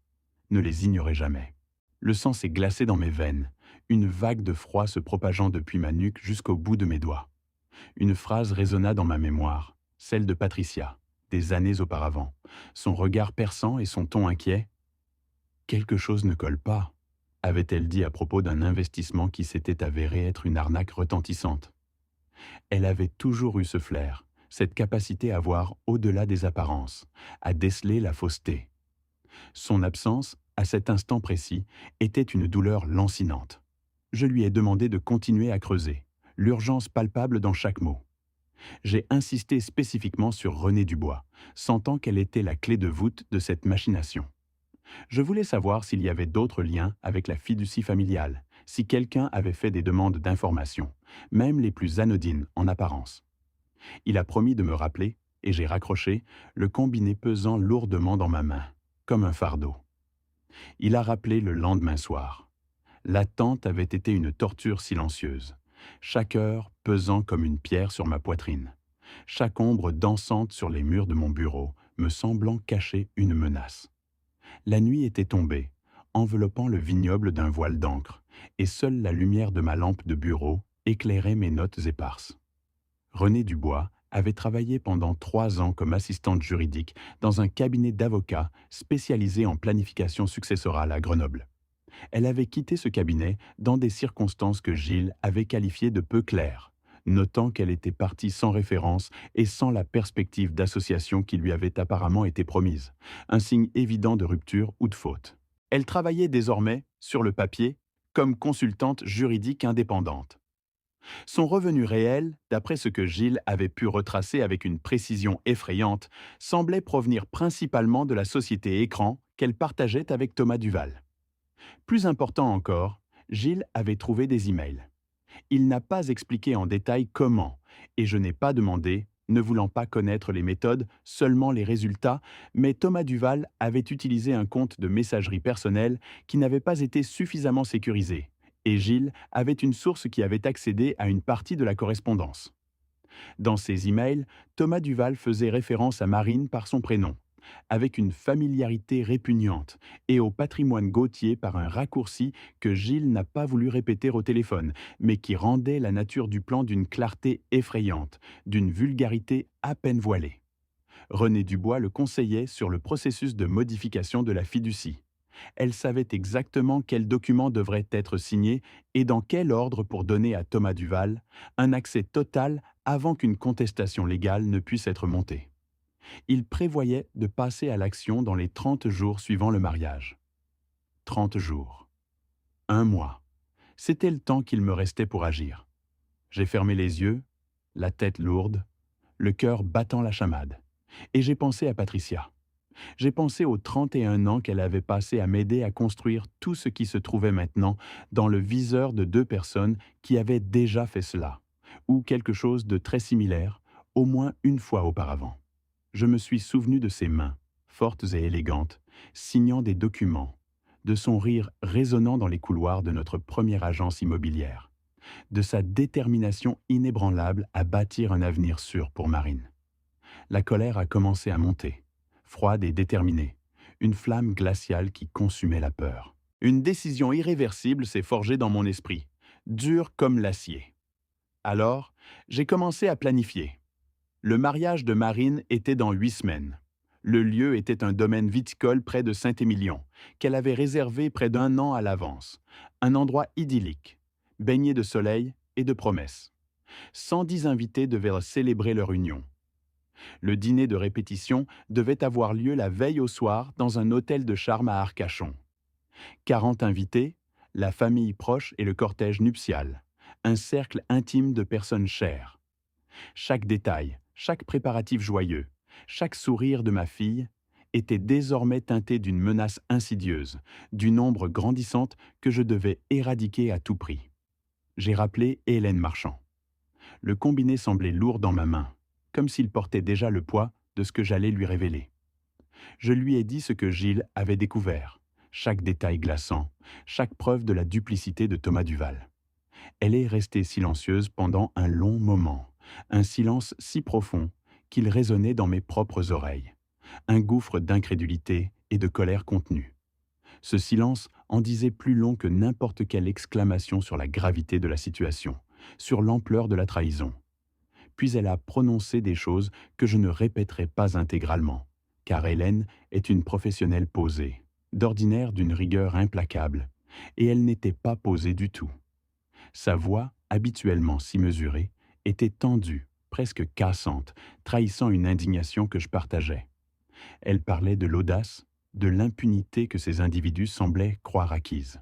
S1: Ne les ignorez jamais. Le sang s'est glacé dans mes veines, une vague de froid se propageant depuis ma nuque jusqu'au bout de mes doigts. Une phrase résonna dans ma mémoire, celle de Patricia, des années auparavant, son regard perçant et son ton inquiet. « Quelque chose ne colle pas », avait-elle dit à propos d'un investissement qui s'était avéré être une arnaque retentissante. Elle avait toujours eu ce flair, cette capacité à voir au-delà des apparences, à déceler la fausseté. Son absence, à cet instant précis, était une douleur lancinante. Je lui ai demandé de continuer à creuser, l'urgence palpable dans chaque mot. J'ai insisté spécifiquement sur Renée Dubois, sentant qu'elle était la clé de voûte de cette machination. Je voulais savoir s'il y avait d'autres liens avec la fiducie familiale, si quelqu'un avait fait des demandes d'informations, même les plus anodines en apparence. Il a promis de me rappeler, et j'ai raccroché, le combiné pesant lourdement dans ma main, comme un fardeau. Il a rappelé le lendemain soir. L'attente avait été une torture silencieuse, chaque heure pesant comme une pierre sur ma poitrine, chaque ombre dansante sur les murs de mon bureau me semblant cacher une menace. La nuit était tombée, enveloppant le vignoble d'un voile d'encre, et seule la lumière de ma lampe de bureau éclairait mes notes éparses. Renée Dubois avait travaillé pendant 3 ans comme assistante juridique dans un cabinet d'avocats spécialisé en planification successorale à Grenoble. Elle avait quitté ce cabinet dans des circonstances que Gilles avait qualifiées de peu claires, notant qu'elle était partie sans référence et sans la perspective d'association qui lui avait apparemment été promise, un signe évident de rupture ou de faute. Elle travaillait désormais, sur le papier, comme consultante juridique indépendante. Son revenu réel, d'après ce que Gilles avait pu retracer avec une précision effrayante, semblait provenir principalement de la société Écran qu'elle partageait avec Thomas Duval. Plus important encore, Gilles avait trouvé des emails. Il n'a pas expliqué en détail comment, et je n'ai pas demandé, ne voulant pas connaître les méthodes, seulement les résultats, mais Thomas Duval avait utilisé un compte de messagerie personnelle qui n'avait pas été suffisamment sécurisé, et Gilles avait une source qui avait accédé à une partie de la correspondance. Dans ses emails, Thomas Duval faisait référence à Marine par son prénom, avec une familiarité répugnante, et au patrimoine Gauthier par un raccourci que Gilles n'a pas voulu répéter au téléphone, mais qui rendait la nature du plan d'une clarté effrayante, d'une vulgarité à peine voilée. René Dubois le conseillait sur le processus de modification de la fiducie. Elle savait exactement quel document devrait être signé et dans quel ordre pour donner à Thomas Duval un accès total avant qu'une contestation légale ne puisse être montée. Il prévoyait de passer à l'action dans les 30 jours suivant le mariage. 30 jours. Un mois. C'était le temps qu'il me restait pour agir. J'ai fermé les yeux, la tête lourde, le cœur battant la chamade. Et j'ai pensé à Patricia. J'ai pensé aux 31 ans qu'elle avait passé à m'aider à construire tout ce qui se trouvait maintenant dans le viseur de deux personnes qui avaient déjà fait cela, ou quelque chose de très similaire, au moins une fois auparavant. Je me suis souvenu de ses mains, fortes et élégantes, signant des documents, de son rire résonnant dans les couloirs de notre première agence immobilière, de sa détermination inébranlable à bâtir un avenir sûr pour Marine. La colère a commencé à monter, froide et déterminée, une flamme glaciale qui consumait la peur. Une décision irréversible s'est forgée dans mon esprit, dure comme l'acier. Alors, j'ai commencé à planifier. Le mariage de Marine était dans 8 semaines. Le lieu était un domaine viticole près de Saint-Émilion, qu'elle avait réservé près d'un an à l'avance. Un endroit idyllique, baigné de soleil et de promesses. 110 invités devaient célébrer leur union. Le dîner de répétition devait avoir lieu la veille au soir dans un hôtel de charme à Arcachon. 40 invités, la famille proche et le cortège nuptial. Un cercle intime de personnes chères. Chaque détail, chaque préparatif joyeux, chaque sourire de ma fille était désormais teinté d'une menace insidieuse, d'une ombre grandissante que je devais éradiquer à tout prix. J'ai rappelé Hélène Marchand. Le combiné semblait lourd dans ma main, comme s'il portait déjà le poids de ce que j'allais lui révéler. Je lui ai dit ce que Gilles avait découvert, chaque détail glaçant, chaque preuve de la duplicité de Thomas Duval. Elle est restée silencieuse pendant un long moment, un silence si profond qu'il résonnait dans mes propres oreilles, un gouffre d'incrédulité et de colère contenue. Ce silence en disait plus long que n'importe quelle exclamation sur la gravité de la situation, sur l'ampleur de la trahison. Puis elle a prononcé des choses que je ne répéterai pas intégralement, car Hélène est une professionnelle posée, d'ordinaire d'une rigueur implacable, et elle n'était pas posée du tout. Sa voix, habituellement si mesurée, était tendue, presque cassante, trahissant une indignation que je partageais. Elle parlait de l'audace, de l'impunité que ces individus semblaient croire acquise.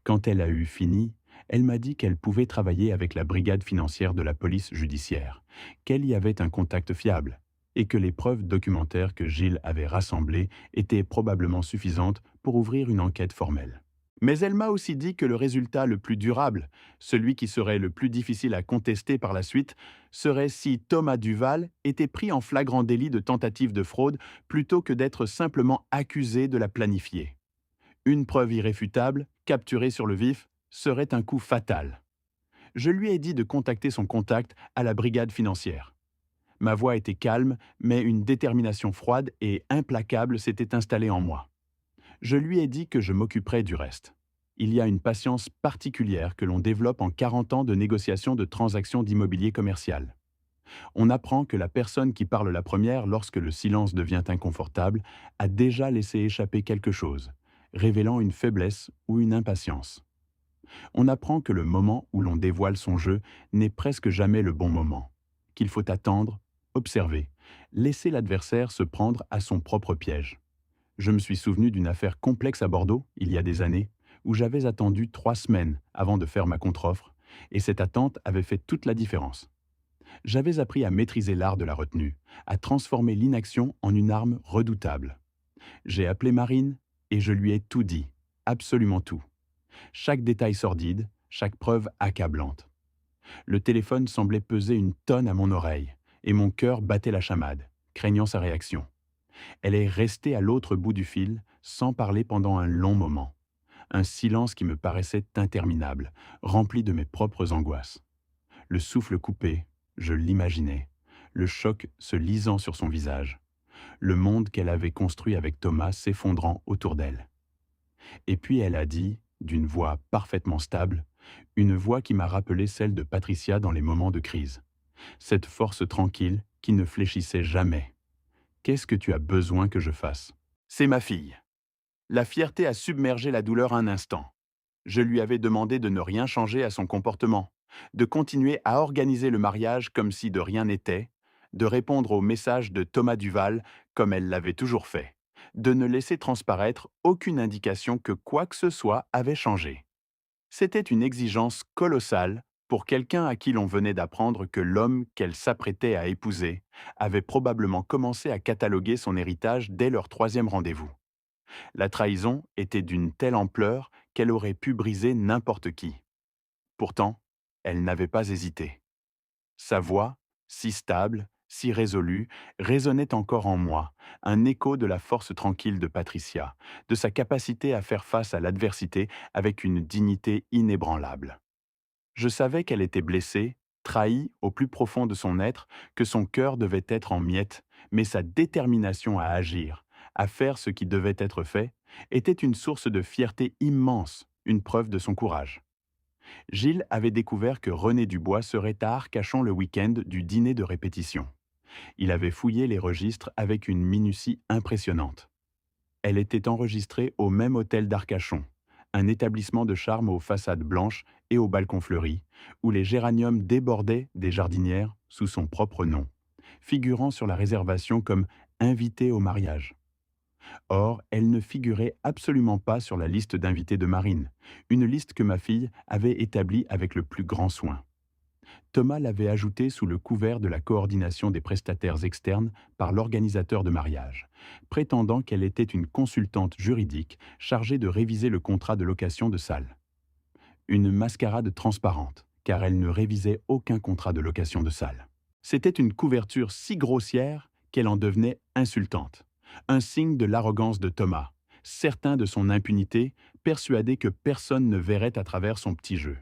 S1: Quand elle a eu fini, elle m'a dit qu'elle pouvait travailler avec la brigade financière de la police judiciaire, qu'elle y avait un contact fiable, et que les preuves documentaires que Gilles avait rassemblées étaient probablement suffisantes pour ouvrir une enquête formelle. Mais elle m'a aussi dit que le résultat le plus durable, celui qui serait le plus difficile à contester par la suite, serait si Thomas Duval était pris en flagrant délit de tentative de fraude plutôt que d'être simplement accusé de la planifier. Une preuve irréfutable, capturée sur le vif, serait un coup fatal. Je lui ai dit de contacter son contact à la brigade financière. Ma voix était calme, mais une détermination froide et implacable s'était installée en moi. Je lui ai dit que je m'occuperais du reste. Il y a une patience particulière que l'on développe en 40 ans de négociation de transactions d'immobilier commercial. On apprend que la personne qui parle la première lorsque le silence devient inconfortable a déjà laissé échapper quelque chose, révélant une faiblesse ou une impatience. On apprend que le moment où l'on dévoile son jeu n'est presque jamais le bon moment, qu'il faut attendre, observer, laisser l'adversaire se prendre à son propre piège. Je me suis souvenu d'une affaire complexe à Bordeaux, il y a des années, où j'avais attendu 3 semaines avant de faire ma contre-offre, et cette attente avait fait toute la différence. J'avais appris à maîtriser l'art de la retenue, à transformer l'inaction en une arme redoutable. J'ai appelé Marine et je lui ai tout dit, absolument tout. Chaque détail sordide, chaque preuve accablante. Le téléphone semblait peser une tonne à mon oreille, et mon cœur battait la chamade, craignant sa réaction. Elle est restée à l'autre bout du fil, sans parler pendant un long moment. Un silence qui me paraissait interminable, rempli de mes propres angoisses. Le souffle coupé, Je l'imaginais, le choc se lisant sur son visage, le monde qu'elle avait construit avec Thomas s'effondrant autour d'elle. Et puis elle a dit, d'une voix parfaitement stable, une voix qui m'a rappelé celle de Patricia dans les moments de crise. Cette force tranquille qui ne fléchissait jamais. Qu'est-ce que tu as besoin que je fasse? C'est ma fille. La fierté a submergé la douleur un instant. Je lui avais demandé de ne rien changer à son comportement, de continuer à organiser le mariage comme si de rien n'était, de répondre aux messages de Thomas Duval comme elle l'avait toujours fait, de ne laisser transparaître aucune indication que quoi que ce soit avait changé. C'était une exigence colossale pour quelqu'un à qui l'on venait d'apprendre que l'homme qu'elle s'apprêtait à épouser avait probablement commencé à cataloguer son héritage dès leur troisième rendez-vous. La trahison était d'une telle ampleur qu'elle aurait pu briser n'importe qui. Pourtant, elle n'avait pas hésité. Sa voix, si stable, si résolue, résonnait encore en moi, un écho de la force tranquille de Patricia, de sa capacité à faire face à l'adversité avec une dignité inébranlable. Je savais qu'elle était blessée, trahie au plus profond de son être, que son cœur devait être en miettes, mais sa détermination à agir, à faire ce qui devait être fait, était une source de fierté immense, une preuve de son courage. Gilles avait découvert que René Dubois serait à Arcachon le week-end du dîner de répétition. Il avait fouillé les registres avec une minutie impressionnante. Elle était enregistrée au même hôtel d'Arcachon, un établissement de charme aux façades blanches et aux balcons fleuris, où les géraniums débordaient des jardinières sous son propre nom, figurant sur la réservation comme invité au mariage. Or, elle ne figurait absolument pas sur la liste d'invités de Marine, une liste que ma fille avait établie avec le plus grand soin. Thomas l'avait ajoutée sous le couvert de la coordination des prestataires externes par l'organisateur de mariage, prétendant qu'elle était une consultante juridique chargée de réviser le contrat de location de salle. Une mascarade transparente, car elle ne révisait aucun contrat de location de salle. C'était une couverture si grossière qu'elle en devenait insultante. Un signe de l'arrogance de Thomas, certain de son impunité, persuadé que personne ne verrait à travers son petit jeu.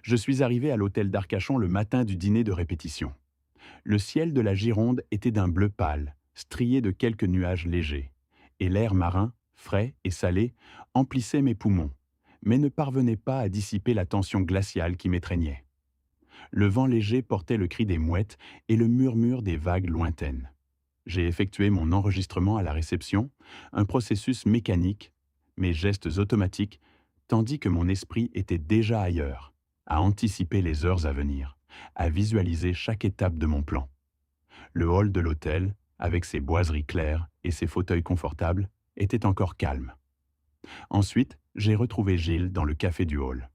S1: Je suis arrivé à l'hôtel d'Arcachon le matin du dîner de répétition. Le ciel de la Gironde était d'un bleu pâle, strié de quelques nuages légers, et l'air marin, frais et salé, emplissait mes poumons, mais ne parvenait pas à dissiper la tension glaciale qui m'étreignait. Le vent léger portait le cri des mouettes et le murmure des vagues lointaines. J'ai effectué mon enregistrement à la réception, un processus mécanique, mes gestes automatiques, tandis que mon esprit était déjà ailleurs, à anticiper les heures à venir, à visualiser chaque étape de mon plan. Le hall de l'hôtel, avec ses boiseries claires et ses fauteuils confortables, était encore calme. Ensuite, j'ai retrouvé Gilles dans le café du hall.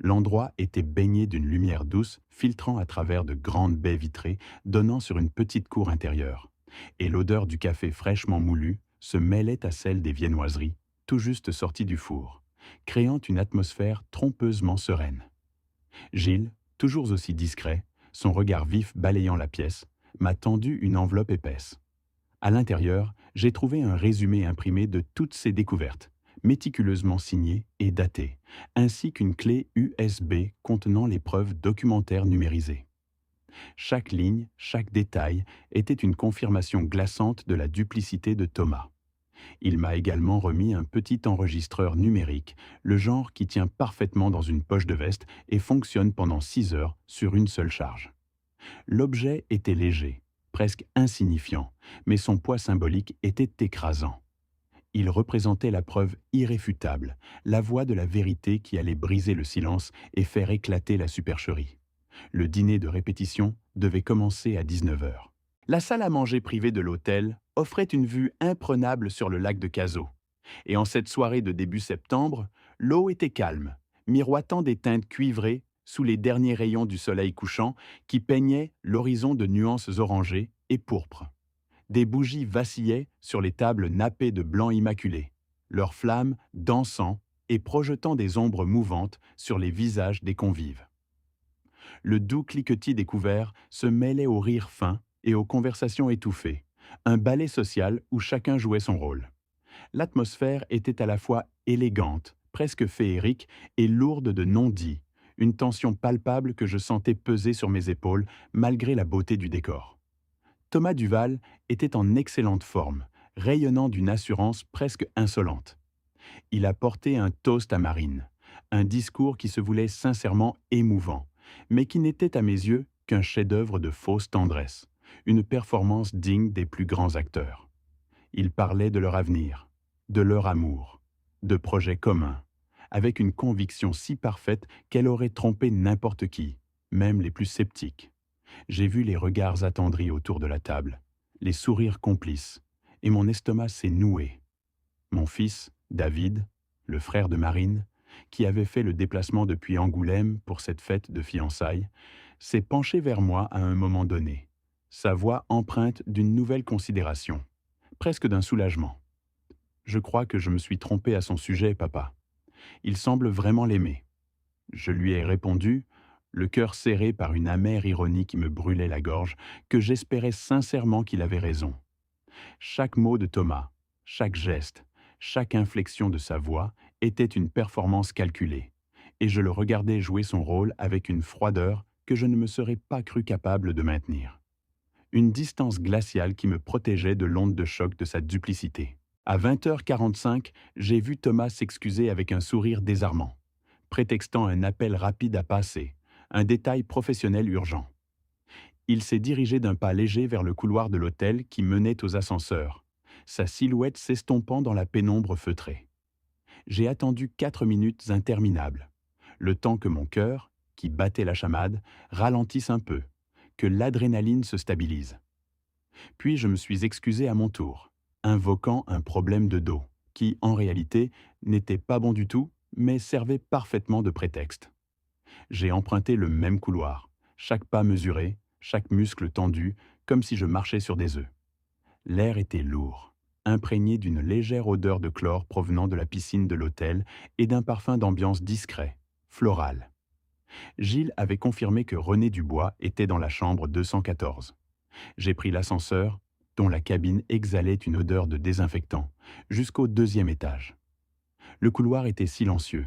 S1: L'endroit était baigné d'une lumière douce filtrant à travers de grandes baies vitrées donnant sur une petite cour intérieure, et l'odeur du café fraîchement moulu se mêlait à celle des viennoiseries, tout juste sorties du four, créant une atmosphère trompeusement sereine. Gilles, toujours aussi discret, son regard vif balayant la pièce, m'a tendu une enveloppe épaisse. À l'intérieur, j'ai trouvé un résumé imprimé de toutes ses découvertes, méticuleusement signé et daté, ainsi qu'une clé USB contenant les preuves documentaires numérisées. Chaque ligne, chaque détail était une confirmation glaçante de la duplicité de Thomas. Il m'a également remis un petit enregistreur numérique, le genre qui tient parfaitement dans une poche de veste et fonctionne pendant 6 heures sur une seule charge. L'objet était léger, presque insignifiant, mais son poids symbolique était écrasant. Il représentait la preuve irréfutable, la voix de la vérité qui allait briser le silence et faire éclater la supercherie. Le dîner de répétition devait commencer à 19 heures. La salle à manger privée de l'hôtel offrait une vue imprenable sur le lac de Cazaux. Et en cette soirée de début septembre, l'eau était calme, miroitant des teintes cuivrées sous les derniers rayons du soleil couchant qui peignaient l'horizon de nuances orangées et pourpres. Des bougies vacillaient sur les tables nappées de blanc immaculé, leurs flammes dansant et projetant des ombres mouvantes sur les visages des convives. Le doux cliquetis des couverts se mêlait aux rires fins et aux conversations étouffées, un ballet social où chacun jouait son rôle. L'atmosphère était à la fois élégante, presque féerique, et lourde de non-dits, une tension palpable que je sentais peser sur mes épaules malgré la beauté du décor. Thomas Duval était en excellente forme, rayonnant d'une assurance presque insolente. Il a porté un toast à Marine, un discours qui se voulait sincèrement émouvant, mais qui n'était à mes yeux qu'un chef-d'œuvre de fausse tendresse, une performance digne des plus grands acteurs. Il parlait de leur avenir, de leur amour, de projets communs, avec une conviction si parfaite qu'elle aurait trompé n'importe qui, même les plus sceptiques. J'ai vu les regards attendris autour de la table, les sourires complices, et mon estomac s'est noué. Mon fils, David, le frère de Marine, qui avait fait le déplacement depuis Angoulême pour cette fête de fiançailles, s'est penché vers moi à un moment donné, sa voix empreinte d'une nouvelle considération, presque d'un soulagement. Je crois que je me suis trompé à son sujet, papa. Il semble vraiment l'aimer. Je lui ai répondu, le cœur serré par une amère ironie qui me brûlait la gorge, que j'espérais sincèrement qu'il avait raison. Chaque mot de Thomas, chaque geste, chaque inflexion de sa voix était une performance calculée, et je le regardais jouer son rôle avec une froideur que je ne me serais pas cru capable de maintenir. Une distance glaciale qui me protégeait de l'onde de choc de sa duplicité. À 20h45, j'ai vu Thomas s'excuser avec un sourire désarmant, prétextant un appel rapide à passer, un détail professionnel urgent. Il s'est dirigé d'un pas léger vers le couloir de l'hôtel qui menait aux ascenseurs, sa silhouette s'estompant dans la pénombre feutrée. J'ai attendu 4 minutes interminables, le temps que mon cœur, qui battait la chamade, ralentisse un peu, que l'adrénaline se stabilise. Puis je me suis excusé à mon tour, invoquant un problème de dos, qui, en réalité, n'était pas bon du tout, mais servait parfaitement de prétexte. J'ai emprunté le même couloir, chaque pas mesuré, chaque muscle tendu, comme si je marchais sur des œufs. L'air était lourd, imprégné d'une légère odeur de chlore provenant de la piscine de l'hôtel et d'un parfum d'ambiance discret, floral. Gilles avait confirmé que René Dubois était dans la chambre 214. J'ai pris l'ascenseur, dont la cabine exhalait une odeur de désinfectant, jusqu'au 2e étage. Le couloir était silencieux.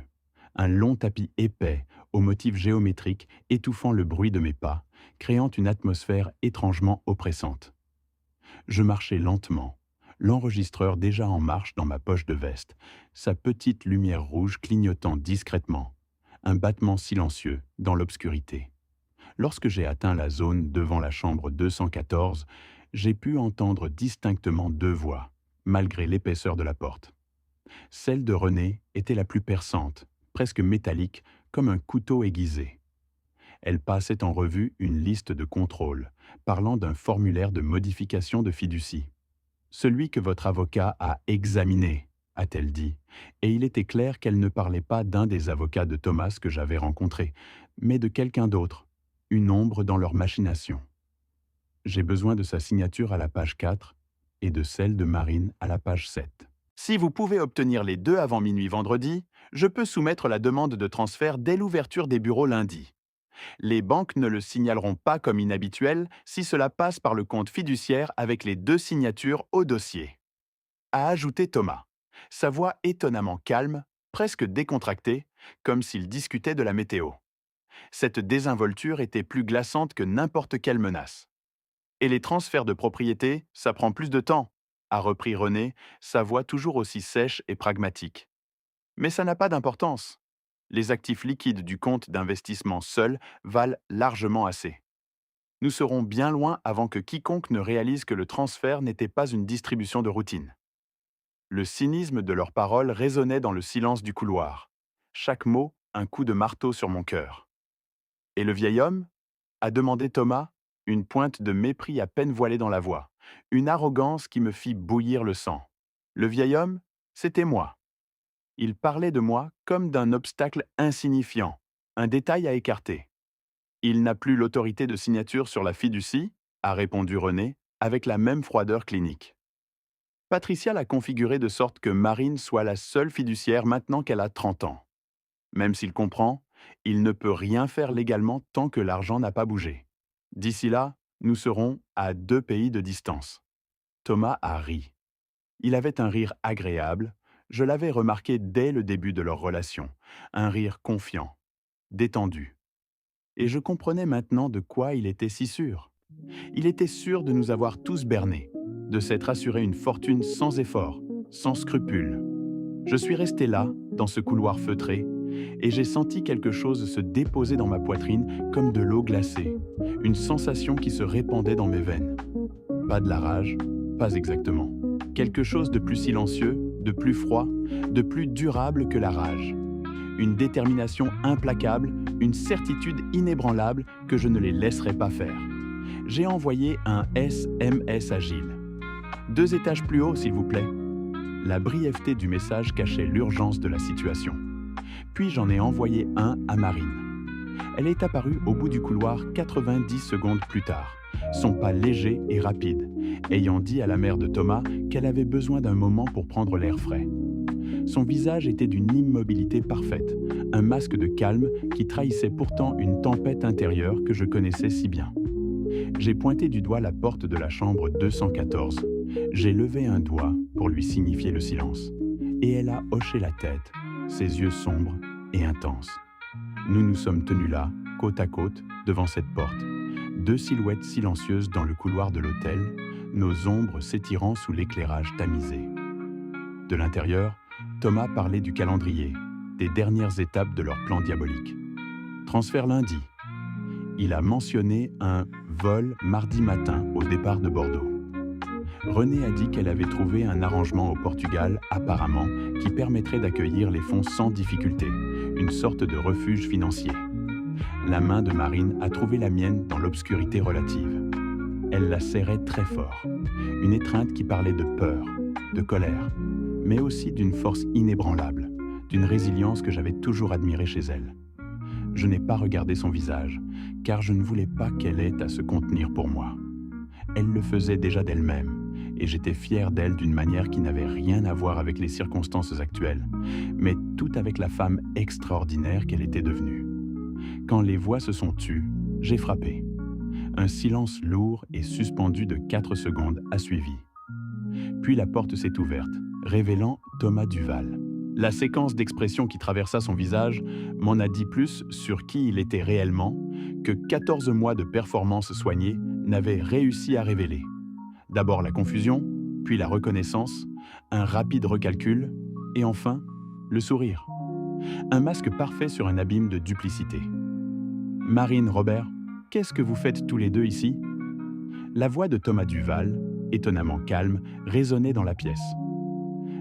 S1: Un long tapis épais, aux motifs géométriques, étouffant le bruit de mes pas, créant une atmosphère étrangement oppressante. Je marchais lentement, l'enregistreur déjà en marche dans ma poche de veste, sa petite lumière rouge clignotant discrètement, un battement silencieux dans l'obscurité. Lorsque j'ai atteint la zone devant la chambre 214, j'ai pu entendre distinctement 2 voix, malgré l'épaisseur de la porte. Celle de René était la plus perçante, presque métallique, comme un couteau aiguisé. Elle passait en revue une liste de contrôles, parlant d'un formulaire de modification de fiducie. Celui que votre avocat a examiné, a-t-elle dit, et il était clair qu'elle ne parlait pas d'un des avocats de Thomas que j'avais rencontré, mais de quelqu'un d'autre, une ombre dans leur machination. J'ai besoin de sa signature à la page 4 et de celle de Marine à la page 7. Si vous pouvez obtenir les deux avant minuit vendredi, je peux soumettre la demande de transfert dès l'ouverture des bureaux lundi. Les banques ne le signaleront pas comme inhabituel si cela passe par le compte fiduciaire avec les 2 signatures au dossier. A ajouté Thomas, sa voix étonnamment calme, presque décontractée, comme s'il discutait de la météo. Cette désinvolture était plus glaçante que n'importe quelle menace. Et les transferts de propriété, ça prend plus de temps, a repris René, sa voix toujours aussi sèche et pragmatique. Mais ça n'a pas d'importance. Les actifs liquides du compte d'investissement seuls valent largement assez. Nous serons bien loin avant que quiconque ne réalise que le transfert n'était pas une distribution de routine. Le cynisme de leurs paroles résonnait dans le silence du couloir. Chaque mot, un coup de marteau sur mon cœur. Et le vieil homme a demandé Thomas, une pointe de mépris à peine voilée dans la voix, une arrogance qui me fit bouillir le sang. Le vieil homme, c'était moi. Il parlait de moi comme d'un obstacle insignifiant, un détail à écarter. Il n'a plus l'autorité de signature sur la fiducie, a répondu René, avec la même froideur clinique. Patricia l'a configuré de sorte que Marine soit la seule fiduciaire maintenant qu'elle a 30 ans. Même s'il comprend, il ne peut rien faire légalement tant que l'argent n'a pas bougé. D'ici là, nous serons à 2 pays de distance. Thomas a ri. Il avait un rire agréable, je l'avais remarqué dès le début de leur relation, un rire confiant. détendu. Et je comprenais maintenant de quoi il était si sûr. Il était sûr de nous avoir tous bernés, de s'être assuré une fortune sans effort, sans scrupule. Je suis resté là, dans ce couloir feutré, et j'ai senti quelque chose se déposer dans ma poitrine comme de l'eau glacée, une sensation qui se répandait dans mes veines. Pas de la rage, pas exactement. Quelque chose de plus silencieux, de plus froid, de plus durable que la rage. Une détermination implacable, une certitude inébranlable que je ne les laisserai pas faire. J'ai envoyé un SMS à Gilles. 2 étages plus haut, s'il vous plaît. La brièveté du message cachait l'urgence de la situation. Puis j'en ai envoyé un à Marine. Elle est apparue au bout du couloir 90 secondes plus tard, son pas léger et rapide, ayant dit à la mère de Thomas qu'elle avait besoin d'un moment pour prendre l'air frais. Son visage était d'une immobilité parfaite, un masque de calme qui trahissait pourtant une tempête intérieure que je connaissais si bien. J'ai pointé du doigt la porte de la chambre 214. J'ai levé un doigt pour lui signifier le silence. Et elle a hoché la tête, ses yeux sombres et intenses. Nous nous sommes tenus là, côte à côte, devant cette porte. 2 silhouettes silencieuses dans le couloir de l'hôtel, nos ombres s'étirant sous l'éclairage tamisé. De l'intérieur, Thomas parlait du calendrier, des dernières étapes de leur plan diabolique. Transfert lundi. Il a mentionné un vol mardi matin au départ de Bordeaux. Renée a dit qu'elle avait trouvé un arrangement au Portugal, apparemment, qui permettrait d'accueillir les fonds sans difficulté, une sorte de refuge financier. La main de Marine a trouvé la mienne dans l'obscurité relative. Elle la serrait très fort, une étreinte qui parlait de peur, de colère, mais aussi d'une force inébranlable, d'une résilience que j'avais toujours admirée chez elle. Je n'ai pas regardé son visage, car je ne voulais pas qu'elle ait à se contenir pour moi. Elle le faisait déjà d'elle-même, et j'étais fier d'elle d'une manière qui n'avait rien à voir avec les circonstances actuelles, mais tout avec la femme extraordinaire qu'elle était devenue. Quand les voix se sont tues, j'ai frappé. Un silence lourd et suspendu de 4 secondes a suivi. Puis la porte s'est ouverte, révélant Thomas Duval. La séquence d'expressions qui traversa son visage m'en a dit plus sur qui il était réellement que 14 mois de performances soignées n'avaient réussi à révéler. D'abord la confusion, puis la reconnaissance, un rapide recalcul, et enfin, le sourire. Un masque parfait sur un abîme de duplicité. « Marine, Robert, qu'est-ce que vous faites tous les deux ici ?» La voix de Thomas Duval, étonnamment calme, résonnait dans la pièce.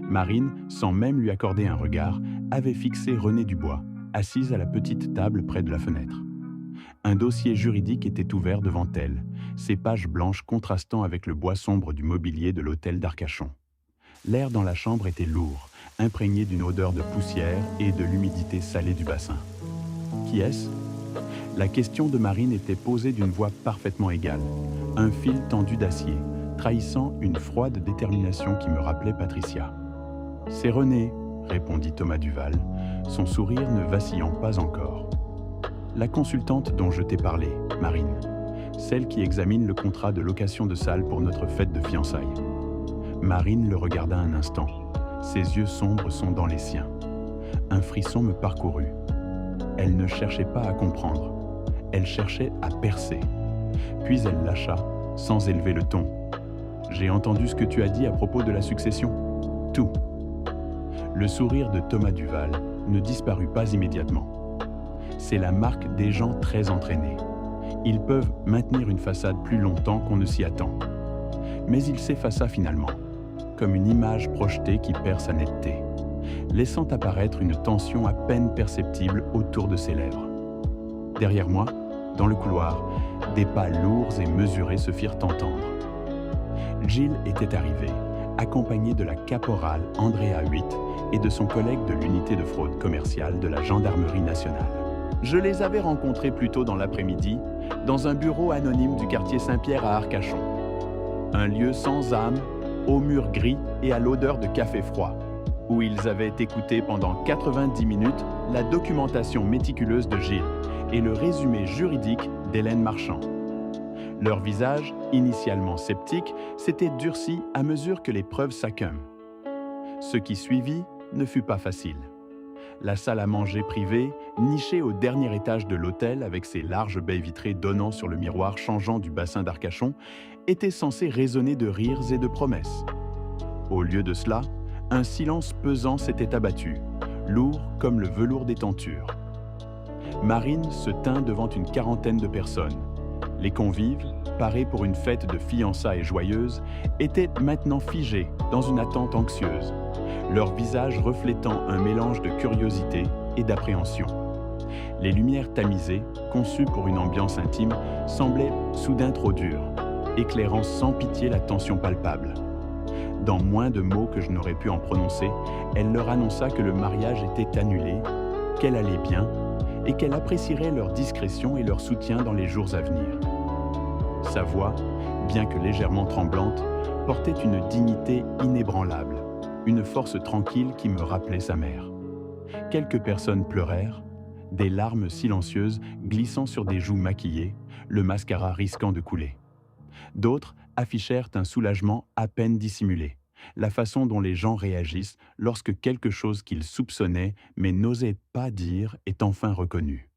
S1: Marine, sans même lui accorder un regard, avait fixé Renée Dubois, assise à la petite table près de la fenêtre. Un dossier juridique était ouvert devant elle, ses pages blanches contrastant avec le bois sombre du mobilier de l'hôtel d'Arcachon. L'air dans la chambre était lourd, imprégné d'une odeur de poussière et de l'humidité salée du bassin. Qui est-ce ? La question de Marine était posée d'une voix parfaitement égale, un fil tendu d'acier, trahissant une froide détermination qui me rappelait Patricia. « C'est Renée », répondit Thomas Duval, son sourire ne vacillant pas encore. « La consultante dont je t'ai parlé, Marine, celle qui examine le contrat de location de salle pour notre fête de fiançailles. » Marine le regarda un instant. Ses yeux sombres sont dans les siens. Un frisson me parcourut. Elle ne cherchait pas à comprendre. Elle cherchait à percer. Puis elle lâcha, sans élever le ton. « J'ai entendu ce que tu as dit à propos de la succession. Tout. » Le sourire de Thomas Duval ne disparut pas immédiatement. C'est la marque des gens très entraînés. Ils peuvent maintenir une façade plus longtemps qu'on ne s'y attend. Mais il s'effaça finalement, comme une image projetée qui perd sa netteté, laissant apparaître une tension à peine perceptible autour de ses lèvres. Derrière moi, dans le couloir, des pas lourds et mesurés se firent entendre. Gilles était arrivé, accompagné de la caporale Andrea Huit et de son collègue de l'unité de fraude commerciale de la Gendarmerie nationale. Je les avais rencontrés plus tôt dans l'après-midi, dans un bureau anonyme du quartier Saint-Pierre à Arcachon. Un lieu sans âme, aux murs gris et à l'odeur de café froid, où ils avaient écouté pendant 90 minutes la documentation méticuleuse de Gilles et le résumé juridique d'Hélène Marchand. Leur visage, initialement sceptique, s'était durci à mesure que les preuves s'accumulent. Ce qui suivit ne fut pas facile. La salle à manger privée, nichée au dernier étage de l'hôtel avec ses larges baies vitrées donnant sur le miroir changeant du bassin d'Arcachon, était censée résonner de rires et de promesses. Au lieu de cela, un silence pesant s'était abattu, lourd comme le velours des tentures. Marine se tint devant une quarantaine de personnes. Les convives, parés pour une fête de fiançailles joyeuse, étaient maintenant figés dans une attente anxieuse, leurs visages reflétant un mélange de curiosité et d'appréhension. Les lumières tamisées, conçues pour une ambiance intime, semblaient soudain trop dures, éclairant sans pitié la tension palpable. Dans moins de mots que je n'aurais pu en prononcer, elle leur annonça que le mariage était annulé, qu'elle allait bien et qu'elle apprécierait leur discrétion et leur soutien dans les jours à venir. Sa voix, bien que légèrement tremblante, portait une dignité inébranlable, une force tranquille qui me rappelait sa mère. Quelques personnes pleurèrent, des larmes silencieuses glissant sur des joues maquillées, le mascara risquant de couler. D'autres affichèrent un soulagement à peine dissimulé, la façon dont les gens réagissent lorsque quelque chose qu'ils soupçonnaient mais n'osaient pas dire est enfin reconnu.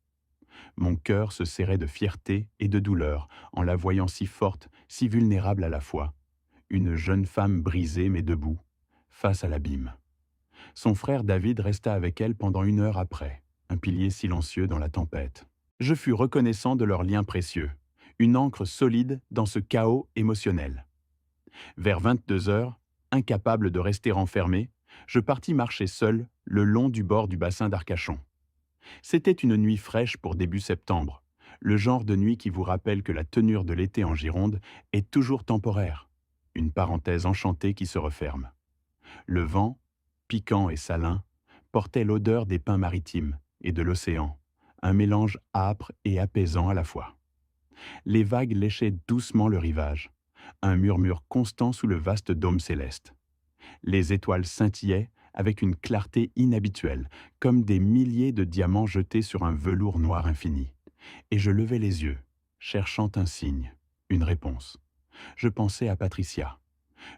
S1: Mon cœur se serrait de fierté et de douleur en la voyant si forte, si vulnérable à la fois. Une jeune femme brisée mais debout, face à l'abîme. Son frère David resta avec elle pendant 1 heure après, un pilier silencieux dans la tempête. Je fus reconnaissant de leur lien précieux, une ancre solide dans ce chaos émotionnel. Vers 22 heures, incapable de rester enfermé, je partis marcher seul le long du bord du bassin d'Arcachon. C'était une nuit fraîche pour début septembre, le genre de nuit qui vous rappelle que la tenure de l'été en Gironde est toujours temporaire, une parenthèse enchantée qui se referme. Le vent, piquant et salin, portait l'odeur des pins maritimes et de l'océan, un mélange âpre et apaisant à la fois. Les vagues léchaient doucement le rivage, un murmure constant sous le vaste dôme céleste. Les étoiles scintillaient avec une clarté inhabituelle, comme des milliers de diamants jetés sur un velours noir infini. Et je levai les yeux, cherchant un signe, une réponse. Je pensais à Patricia.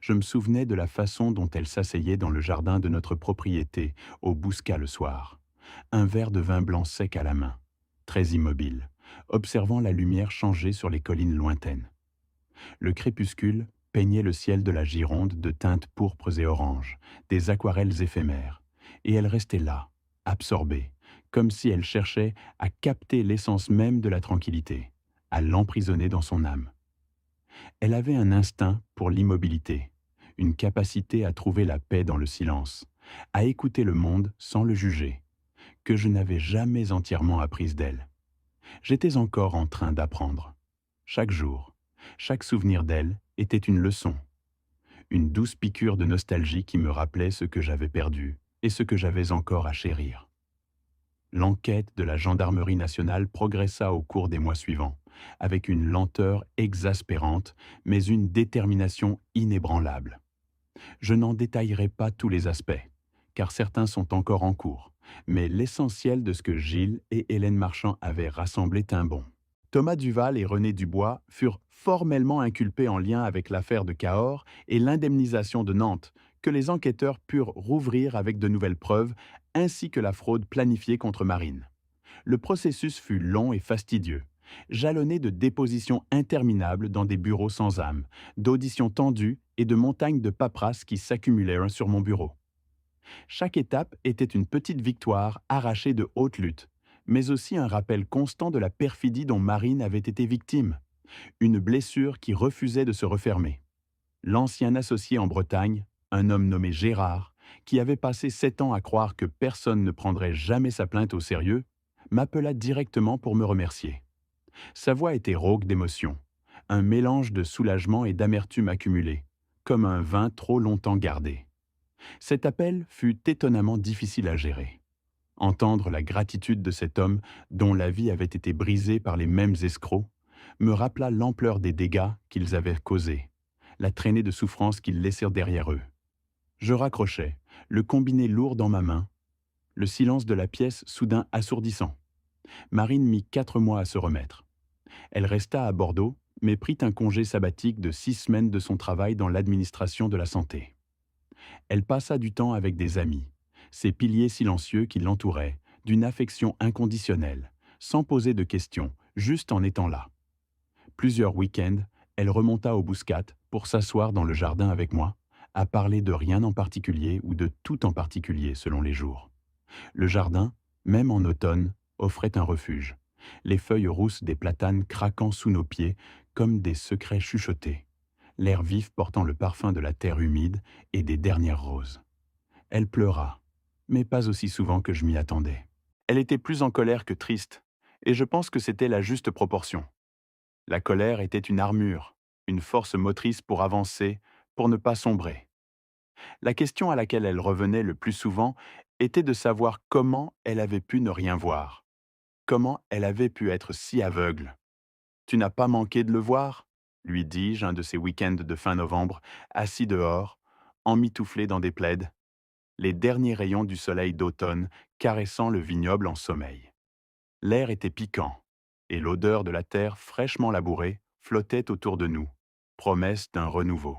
S1: Je me souvenais de la façon dont elle s'asseyait dans le jardin de notre propriété, au Bouscat le soir, un verre de vin blanc sec à la main, très immobile, observant la lumière changer sur les collines lointaines. Le crépuscule peignait le ciel de la Gironde de teintes pourpres et oranges, des aquarelles éphémères, et elle restait là, absorbée, comme si elle cherchait à capter l'essence même de la tranquillité, à l'emprisonner dans son âme. Elle avait un instinct pour l'immobilité, une capacité à trouver la paix dans le silence, à écouter le monde sans le juger, que je n'avais jamais entièrement apprise d'elle. J'étais encore en train d'apprendre. Chaque jour, chaque souvenir d'elle était une leçon, une douce piqûre de nostalgie qui me rappelait ce que j'avais perdu et ce que j'avais encore à chérir. L'enquête de la gendarmerie nationale progressa au cours des mois suivants, avec une lenteur exaspérante, mais une détermination inébranlable. Je n'en détaillerai pas tous les aspects, car certains sont encore en cours, mais l'essentiel de ce que Gilles et Hélène Marchand avaient rassemblé tint bon. Thomas Duval et René Dubois furent formellement inculpés en lien avec l'affaire de Cahors et l'indemnisation de Nantes, que les enquêteurs purent rouvrir avec de nouvelles preuves, ainsi que la fraude planifiée contre Marine. Le processus fut long et fastidieux, jalonné de dépositions interminables dans des bureaux sans âme, d'auditions tendues et de montagnes de paperasse qui s'accumulèrent sur mon bureau. Chaque étape était une petite victoire arrachée de haute lutte, mais aussi un rappel constant de la perfidie dont Marine avait été victime, une blessure qui refusait de se refermer. L'ancien associé en Bretagne, un homme nommé Gérard, qui avait passé 7 ans à croire que personne ne prendrait jamais sa plainte au sérieux, m'appela directement pour me remercier. Sa voix était rauque d'émotion, un mélange de soulagement et d'amertume accumulée, comme un vin trop longtemps gardé. Cet appel fut étonnamment difficile à gérer. Entendre la gratitude de cet homme dont la vie avait été brisée par les mêmes escrocs me rappela l'ampleur des dégâts qu'ils avaient causés, la traînée de souffrances qu'ils laissèrent derrière eux. Je raccrochai, le combiné lourd dans ma main, le silence de la pièce soudain assourdissant. Marine mit 4 mois à se remettre. Elle resta à Bordeaux, mais prit un congé sabbatique de 6 semaines de son travail dans l'administration de la santé. Elle passa du temps avec des amis, ces piliers silencieux qui l'entouraient, d'une affection inconditionnelle, sans poser de questions, juste en étant là. Plusieurs week-ends, elle remonta au Bouscat pour s'asseoir dans le jardin avec moi, à parler de rien en particulier ou de tout en particulier selon les jours. Le jardin, même en automne, offrait un refuge, les feuilles rousses des platanes craquant sous nos pieds comme des secrets chuchotés, l'air vif portant le parfum de la terre humide et des dernières roses. Elle pleura, mais pas aussi souvent que je m'y attendais. Elle était plus en colère que triste, et je pense que c'était la juste proportion. La colère était une armure, une force motrice pour avancer, pour ne pas sombrer. La question à laquelle elle revenait le plus souvent était de savoir comment elle avait pu ne rien voir, comment elle avait pu être si aveugle. Tu n'as pas manqué de le voir, lui dis-je un de ces week-ends de fin novembre, assis dehors, emmitouflé dans des plaids, les derniers rayons du soleil d'automne caressant le vignoble en sommeil. L'air était piquant, et l'odeur de la terre fraîchement labourée flottait autour de nous, promesse d'un renouveau.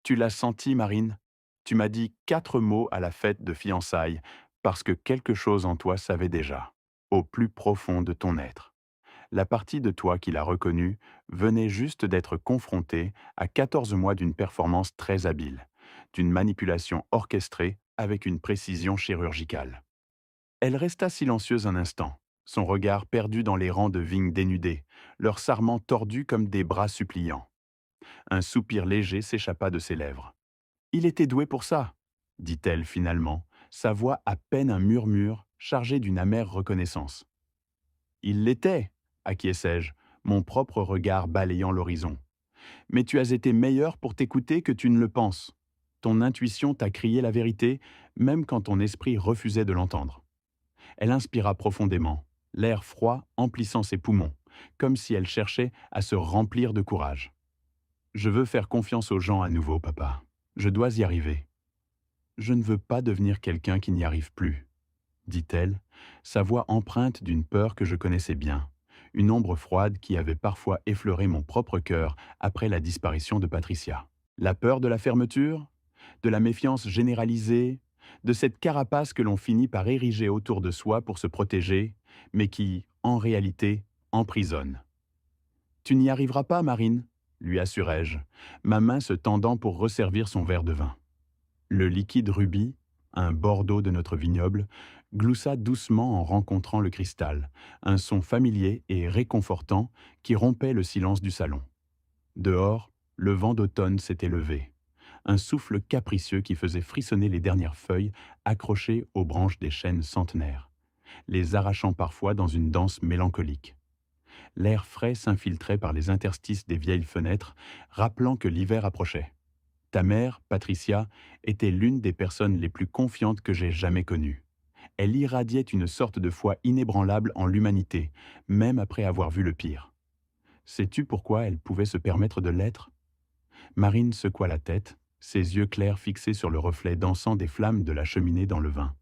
S1: Tu l'as senti, Marine? Tu m'as dit 4 mots à la fête de fiançailles, parce que quelque chose en toi savait déjà, au plus profond de ton être. La partie de toi qui l'a reconnue venait juste d'être confrontée à 14 mois d'une performance très habile, d'une manipulation orchestrée avec une précision chirurgicale. Elle resta silencieuse un instant, son regard perdu dans les rangs de vignes dénudées, leurs sarments tordus comme des bras suppliants. Un soupir léger s'échappa de ses lèvres. Il était doué pour ça, dit-elle finalement, sa voix à peine un murmure chargé d'une amère reconnaissance. Il l'était, acquiesçai-je, mon propre regard balayant l'horizon. Mais tu as été meilleur pour t'écouter que tu ne le penses. Ton intuition t'a crié la vérité, même quand ton esprit refusait de l'entendre. Elle inspira profondément, l'air froid emplissant ses poumons, comme si elle cherchait à se remplir de courage. Je veux faire confiance aux gens à nouveau, papa. Je dois y arriver. Je ne veux pas devenir quelqu'un qui n'y arrive plus, dit-elle, sa voix empreinte d'une peur que je connaissais bien, une ombre froide qui avait parfois effleuré mon propre cœur après la disparition de Patricia. La peur de la fermeture, de la méfiance généralisée, de cette carapace que l'on finit par ériger autour de soi pour se protéger, mais qui, en réalité, emprisonne. Tu n'y arriveras pas, Marine, lui assurai-je, ma main se tendant pour resservir son verre de vin. Le liquide rubis, un bordeaux de notre vignoble, gloussa doucement en rencontrant le cristal, un son familier et réconfortant qui rompait le silence du salon. Dehors, le vent d'automne s'était levé, un souffle capricieux qui faisait frissonner les dernières feuilles accrochées aux branches des chênes centenaires, les arrachant parfois dans une danse mélancolique. L'air frais s'infiltrait par les interstices des vieilles fenêtres, rappelant que l'hiver approchait. Ta mère, Patricia, était l'une des personnes les plus confiantes que j'ai jamais connues. Elle irradiait une sorte de foi inébranlable en l'humanité, même après avoir vu le pire. Sais-tu pourquoi elle pouvait se permettre de l'être? Marine secoua la tête, ses yeux clairs fixés sur le reflet dansant des flammes de la cheminée dans le vin,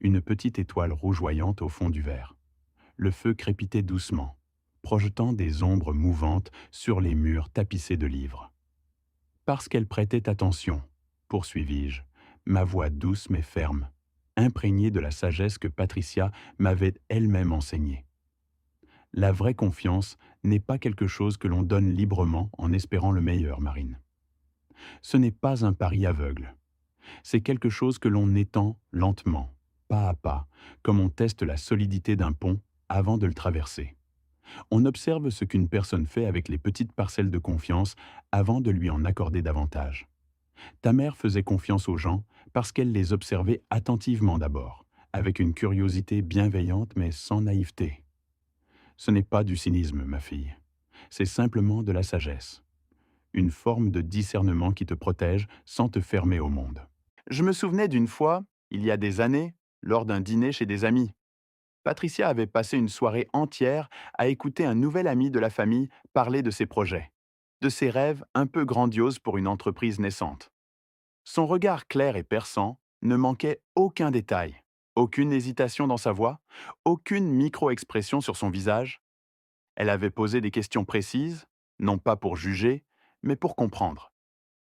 S1: une petite étoile rougeoyante au fond du verre. Le feu crépitait doucement, projetant des ombres mouvantes sur les murs tapissés de livres. Parce qu'elle prêtait attention, poursuivis-je, ma voix douce mais ferme, imprégnée de la sagesse que Patricia m'avait elle-même enseignée. La vraie confiance n'est pas quelque chose que l'on donne librement en espérant le meilleur, Marine. Ce n'est pas un pari aveugle. C'est quelque chose que l'on étend lentement, pas à pas, comme on teste la solidité d'un pont avant de le traverser. On observe ce qu'une personne fait avec les petites parcelles de confiance avant de lui en accorder davantage. Ta mère faisait confiance aux gens parce qu'elle les observait attentivement d'abord, avec une curiosité bienveillante mais sans naïveté. Ce n'est pas du cynisme, ma fille. C'est simplement de la sagesse. Une forme de discernement qui te protège sans te fermer au monde. Je me souvenais d'une fois, il y a des années, lors d'un dîner chez des amis. Patricia avait passé une soirée entière à écouter un nouvel ami de la famille parler de ses projets, de ses rêves un peu grandioses pour une entreprise naissante. Son regard clair et perçant ne manquait aucun détail, aucune hésitation dans sa voix, aucune micro-expression sur son visage. Elle avait posé des questions précises, non pas pour juger, mais pour comprendre.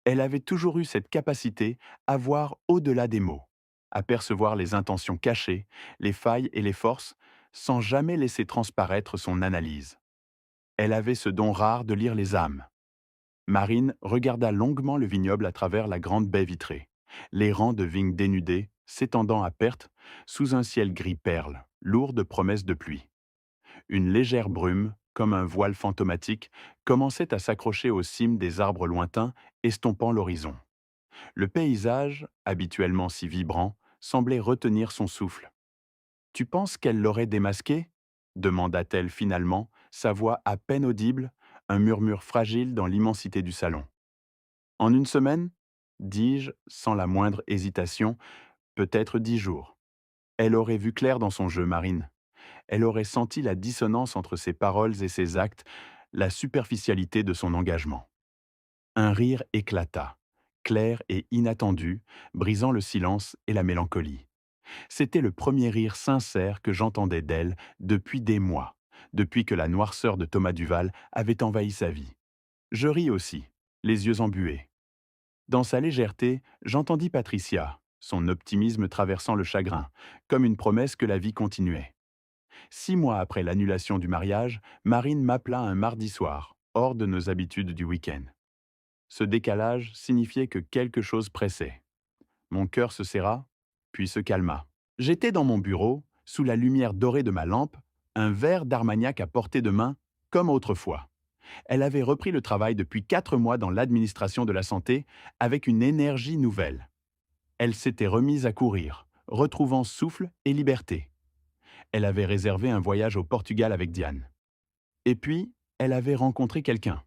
S1: Elle avait toujours eu cette capacité à voir au-delà des mots, apercevoir les intentions cachées, les failles et les forces, sans jamais laisser transparaître son analyse. Elle avait ce don rare de lire les âmes. Marine regarda longuement le vignoble à travers la grande baie vitrée, les rangs de vignes dénudées s'étendant à perte sous un ciel gris perle, lourd de promesses de pluie. Une légère brume, comme un voile fantomatique, commençait à s'accrocher aux cimes des arbres lointains, estompant l'horizon. Le paysage, habituellement si vibrant, semblait retenir son souffle. Tu penses qu'elle l'aurait démasqué demanda-t-elle finalement, sa voix à peine audible, un murmure fragile dans l'immensité du salon. En une semaine dis-je, sans la moindre hésitation, peut-être 10 jours. Elle aurait vu clair dans son jeu, Marine. Elle aurait senti la dissonance entre ses paroles et ses actes, la superficialité de son engagement. Un rire éclata, clair et inattendu, brisant le silence et la mélancolie. C'était le premier rire sincère que j'entendais d'elle depuis des mois, depuis que la noirceur de Thomas Duval avait envahi sa vie. Je ris aussi, les yeux embués. Dans sa légèreté, j'entendis Patricia, son optimisme traversant le chagrin, comme une promesse que la vie continuait. 6 mois après l'annulation du mariage, Marine m'appela un mardi soir, hors de nos habitudes du week-end. Ce décalage signifiait que quelque chose pressait. Mon cœur se serra, puis se calma. J'étais dans mon bureau, sous la lumière dorée de ma lampe, un verre d'Armagnac à portée de main, comme autrefois. Elle avait repris le travail depuis 4 mois dans l'administration de la santé, avec une énergie nouvelle. Elle s'était remise à courir, retrouvant souffle et liberté. Elle avait réservé un voyage au Portugal avec Diane. Et puis, elle avait rencontré quelqu'un.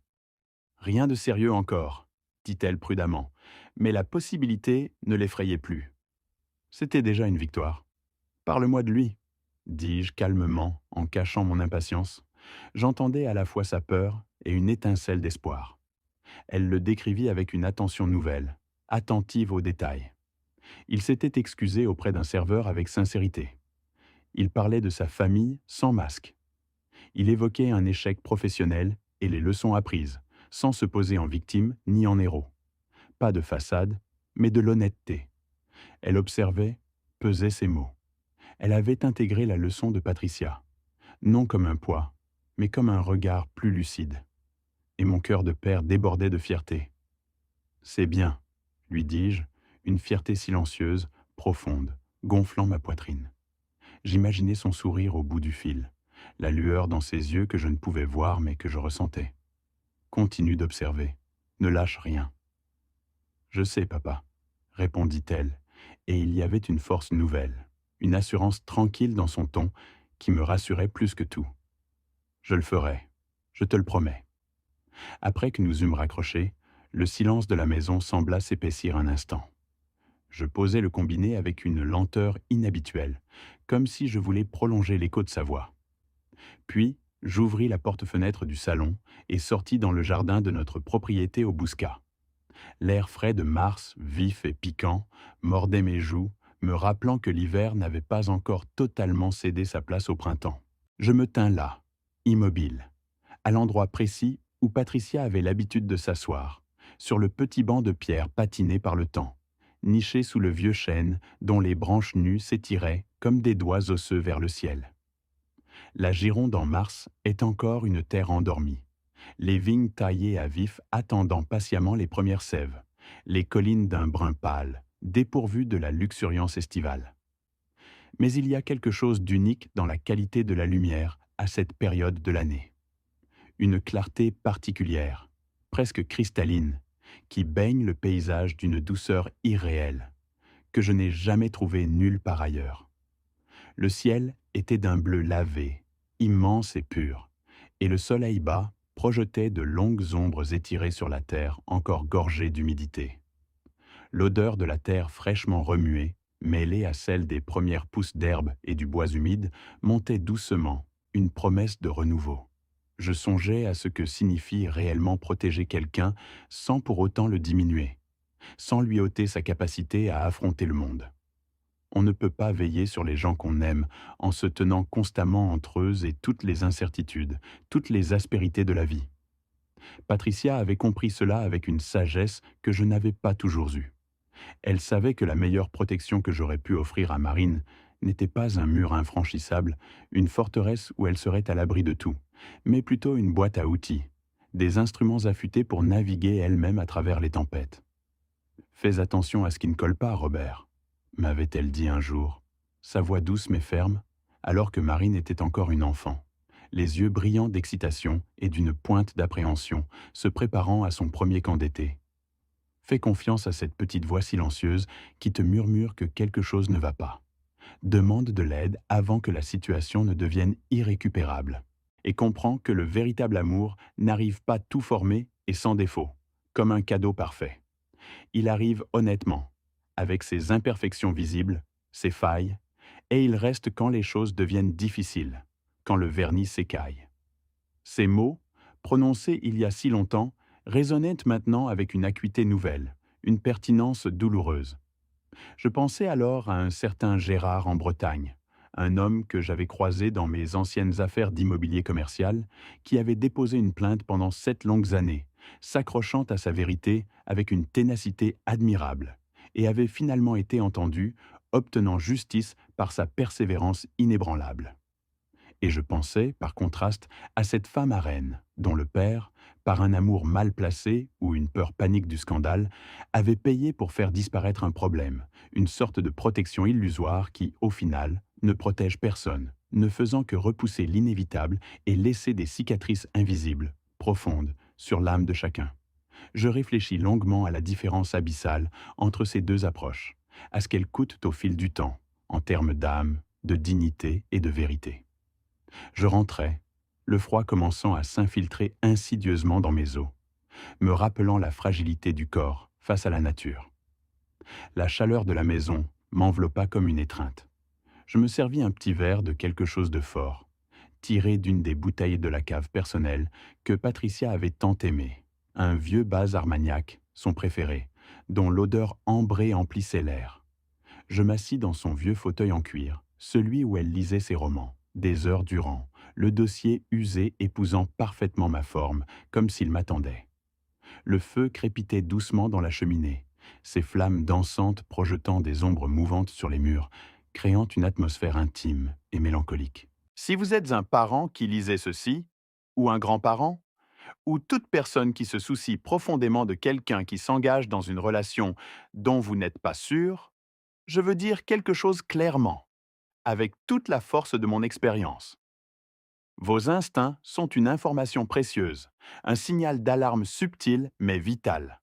S1: Rien de sérieux encore, dit-elle prudemment, mais la possibilité ne l'effrayait plus. C'était déjà une victoire. Parle-moi de lui, dis-je calmement en cachant mon impatience. J'entendais à la fois sa peur et une étincelle d'espoir. Elle le décrivit avec une attention nouvelle, attentive aux détails. Il s'était excusé auprès d'un serveur avec sincérité. Il parlait de sa famille sans masque. Il évoquait un échec professionnel et les leçons apprises, sans se poser en victime ni en héros. Pas de façade, mais de l'honnêteté. Elle observait, pesait ses mots. Elle avait intégré la leçon de Patricia, non comme un poids, mais comme un regard plus lucide. Et mon cœur de père débordait de fierté. C'est bien, lui dis-je, une fierté silencieuse, profonde, gonflant ma poitrine. J'imaginais son sourire au bout du fil, la lueur dans ses yeux que je ne pouvais voir mais que je ressentais. Continue d'observer, ne lâche rien. Je sais, papa, répondit-elle, et il y avait une force nouvelle, une assurance tranquille dans son ton qui me rassurait plus que tout. Je le ferai, je te le promets. Après que nous eûmes raccroché, le silence de la maison sembla s'épaissir un instant. Je posai le combiné avec une lenteur inhabituelle, comme si je voulais prolonger l'écho de sa voix. Puis, j'ouvris la porte-fenêtre du salon et sortis dans le jardin de notre propriété au Bouscat. L'air frais de mars, vif et piquant, mordait mes joues, me rappelant que l'hiver n'avait pas encore totalement cédé sa place au printemps. Je me tins là, immobile, à l'endroit précis où Patricia avait l'habitude de s'asseoir, sur le petit banc de pierre patiné par le temps, niché sous le vieux chêne dont les branches nues s'étiraient comme des doigts osseux vers le ciel. La Gironde en mars est encore une terre endormie. Les vignes taillées à vif attendant patiemment les premières sèves, les collines d'un brun pâle, dépourvues de la luxuriance estivale. Mais il y a quelque chose d'unique dans la qualité de la lumière à cette période de l'année. Une clarté particulière, presque cristalline, qui baigne le paysage d'une douceur irréelle, que je n'ai jamais trouvée nulle part ailleurs. Le ciel était d'un bleu lavé, immense et pur, et le soleil bas projetait de longues ombres étirées sur la terre encore gorgée d'humidité. L'odeur de la terre fraîchement remuée, mêlée à celle des premières pousses d'herbe et du bois humide, montait doucement, une promesse de renouveau. Je songeais à ce que signifie réellement protéger quelqu'un sans pour autant le diminuer, sans lui ôter sa capacité à affronter le monde. On ne peut pas veiller sur les gens qu'on aime en se tenant constamment entre eux et toutes les incertitudes, toutes les aspérités de la vie. Patricia avait compris cela avec une sagesse que je n'avais pas toujours eue. Elle savait que la meilleure protection que j'aurais pu offrir à Marine n'était pas un mur infranchissable, une forteresse où elle serait à l'abri de tout, mais plutôt une boîte à outils, des instruments affûtés pour naviguer elle-même à travers les tempêtes. Fais attention à ce qui ne colle pas, Robert, m'avait-elle dit un jour, sa voix douce mais ferme, alors que Marine était encore une enfant, les yeux brillants d'excitation et d'une pointe d'appréhension, se préparant à son premier camp d'été. Fais confiance à cette petite voix silencieuse qui te murmure que quelque chose ne va pas. Demande de l'aide avant que la situation ne devienne irrécupérable. Et comprends que le véritable amour n'arrive pas tout formé et sans défaut, comme un cadeau parfait. Il arrive honnêtement, avec ses imperfections visibles, ses failles, et il reste quand les choses deviennent difficiles, quand le vernis s'écaille. Ces mots, prononcés il y a si longtemps, résonnaient maintenant avec une acuité nouvelle, une pertinence douloureuse. Je pensais alors à un certain Gérard en Bretagne, un homme que j'avais croisé dans mes anciennes affaires d'immobilier commercial, qui avait déposé une plainte pendant 7 longues années, s'accrochant à sa vérité avec une ténacité admirable, et avait finalement été entendu, obtenant justice par sa persévérance inébranlable. Et je pensais, par contraste, à cette femme à Rennes, dont le père, par un amour mal placé ou une peur panique du scandale, avait payé pour faire disparaître un problème, une sorte de protection illusoire qui, au final, ne protège personne, ne faisant que repousser l'inévitable et laisser des cicatrices invisibles, profondes, sur l'âme de chacun. Je réfléchis longuement à la différence abyssale entre ces deux approches, à ce qu'elles coûtent au fil du temps, en termes d'âme, de dignité et de vérité. Je rentrais, le froid commençant à s'infiltrer insidieusement dans mes os, me rappelant la fragilité du corps face à la nature. La chaleur de la maison m'enveloppa comme une étreinte. Je me servis un petit verre de quelque chose de fort, tiré d'une des bouteilles de la cave personnelle que Patricia avait tant aimé, un vieux bas Armagnac, son préféré, dont l'odeur ambrée emplissait l'air. Je m'assis dans son vieux fauteuil en cuir, celui où elle lisait ses romans, des heures durant, le dossier usé épousant parfaitement ma forme, comme s'il m'attendait. Le feu crépitait doucement dans la cheminée, ses flammes dansantes projetant des ombres mouvantes sur les murs, créant une atmosphère intime et mélancolique. Si vous êtes un parent qui lisait ceci, ou un grand-parent, ou toute personne qui se soucie profondément de quelqu'un qui s'engage dans une relation dont vous n'êtes pas sûr, je veux dire quelque chose clairement, avec toute la force de mon expérience. Vos instincts sont une information précieuse, un signal d'alarme subtil mais vital.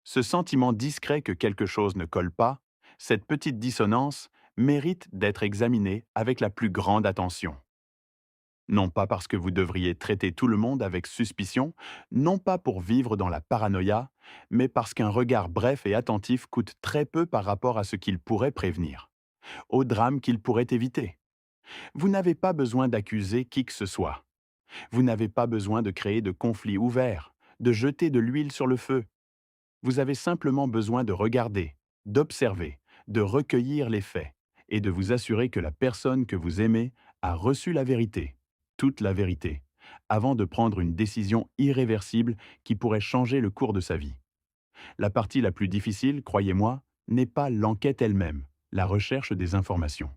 S1: Ce sentiment discret que quelque chose ne colle pas, cette petite dissonance, mérite d'être examiné avec la plus grande attention. Non pas parce que vous devriez traiter tout le monde avec suspicion, non pas pour vivre dans la paranoïa, mais parce qu'un regard bref et attentif coûte très peu par rapport à ce qu'il pourrait prévenir, au drame qu'il pourrait éviter. Vous n'avez pas besoin d'accuser qui que ce soit. Vous n'avez pas besoin de créer de conflits ouverts, de jeter de l'huile sur le feu. Vous avez simplement besoin de regarder, d'observer, de recueillir les faits et de vous assurer que la personne que vous aimez a reçu la vérité, toute la vérité, avant de prendre une décision irréversible qui pourrait changer le cours de sa vie. La partie la plus difficile, croyez-moi, n'est pas l'enquête elle-même, la recherche des informations.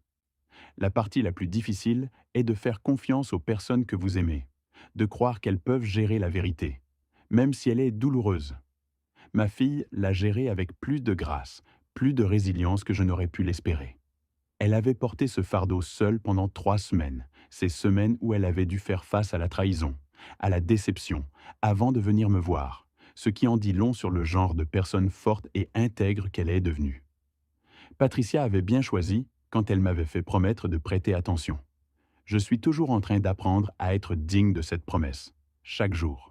S1: La partie la plus difficile est de faire confiance aux personnes que vous aimez, de croire qu'elles peuvent gérer la vérité, même si elle est douloureuse. Ma fille l'a gérée avec plus de grâce, plus de résilience que je n'aurais pu l'espérer. Elle avait porté ce fardeau seule pendant 3 semaines, ces semaines où elle avait dû faire face à la trahison, à la déception, avant de venir me voir, ce qui en dit long sur le genre de personne forte et intègre qu'elle est devenue. Patricia avait bien choisi quand elle m'avait fait promettre de prêter attention. Je suis toujours en train d'apprendre à être digne de cette promesse, chaque jour.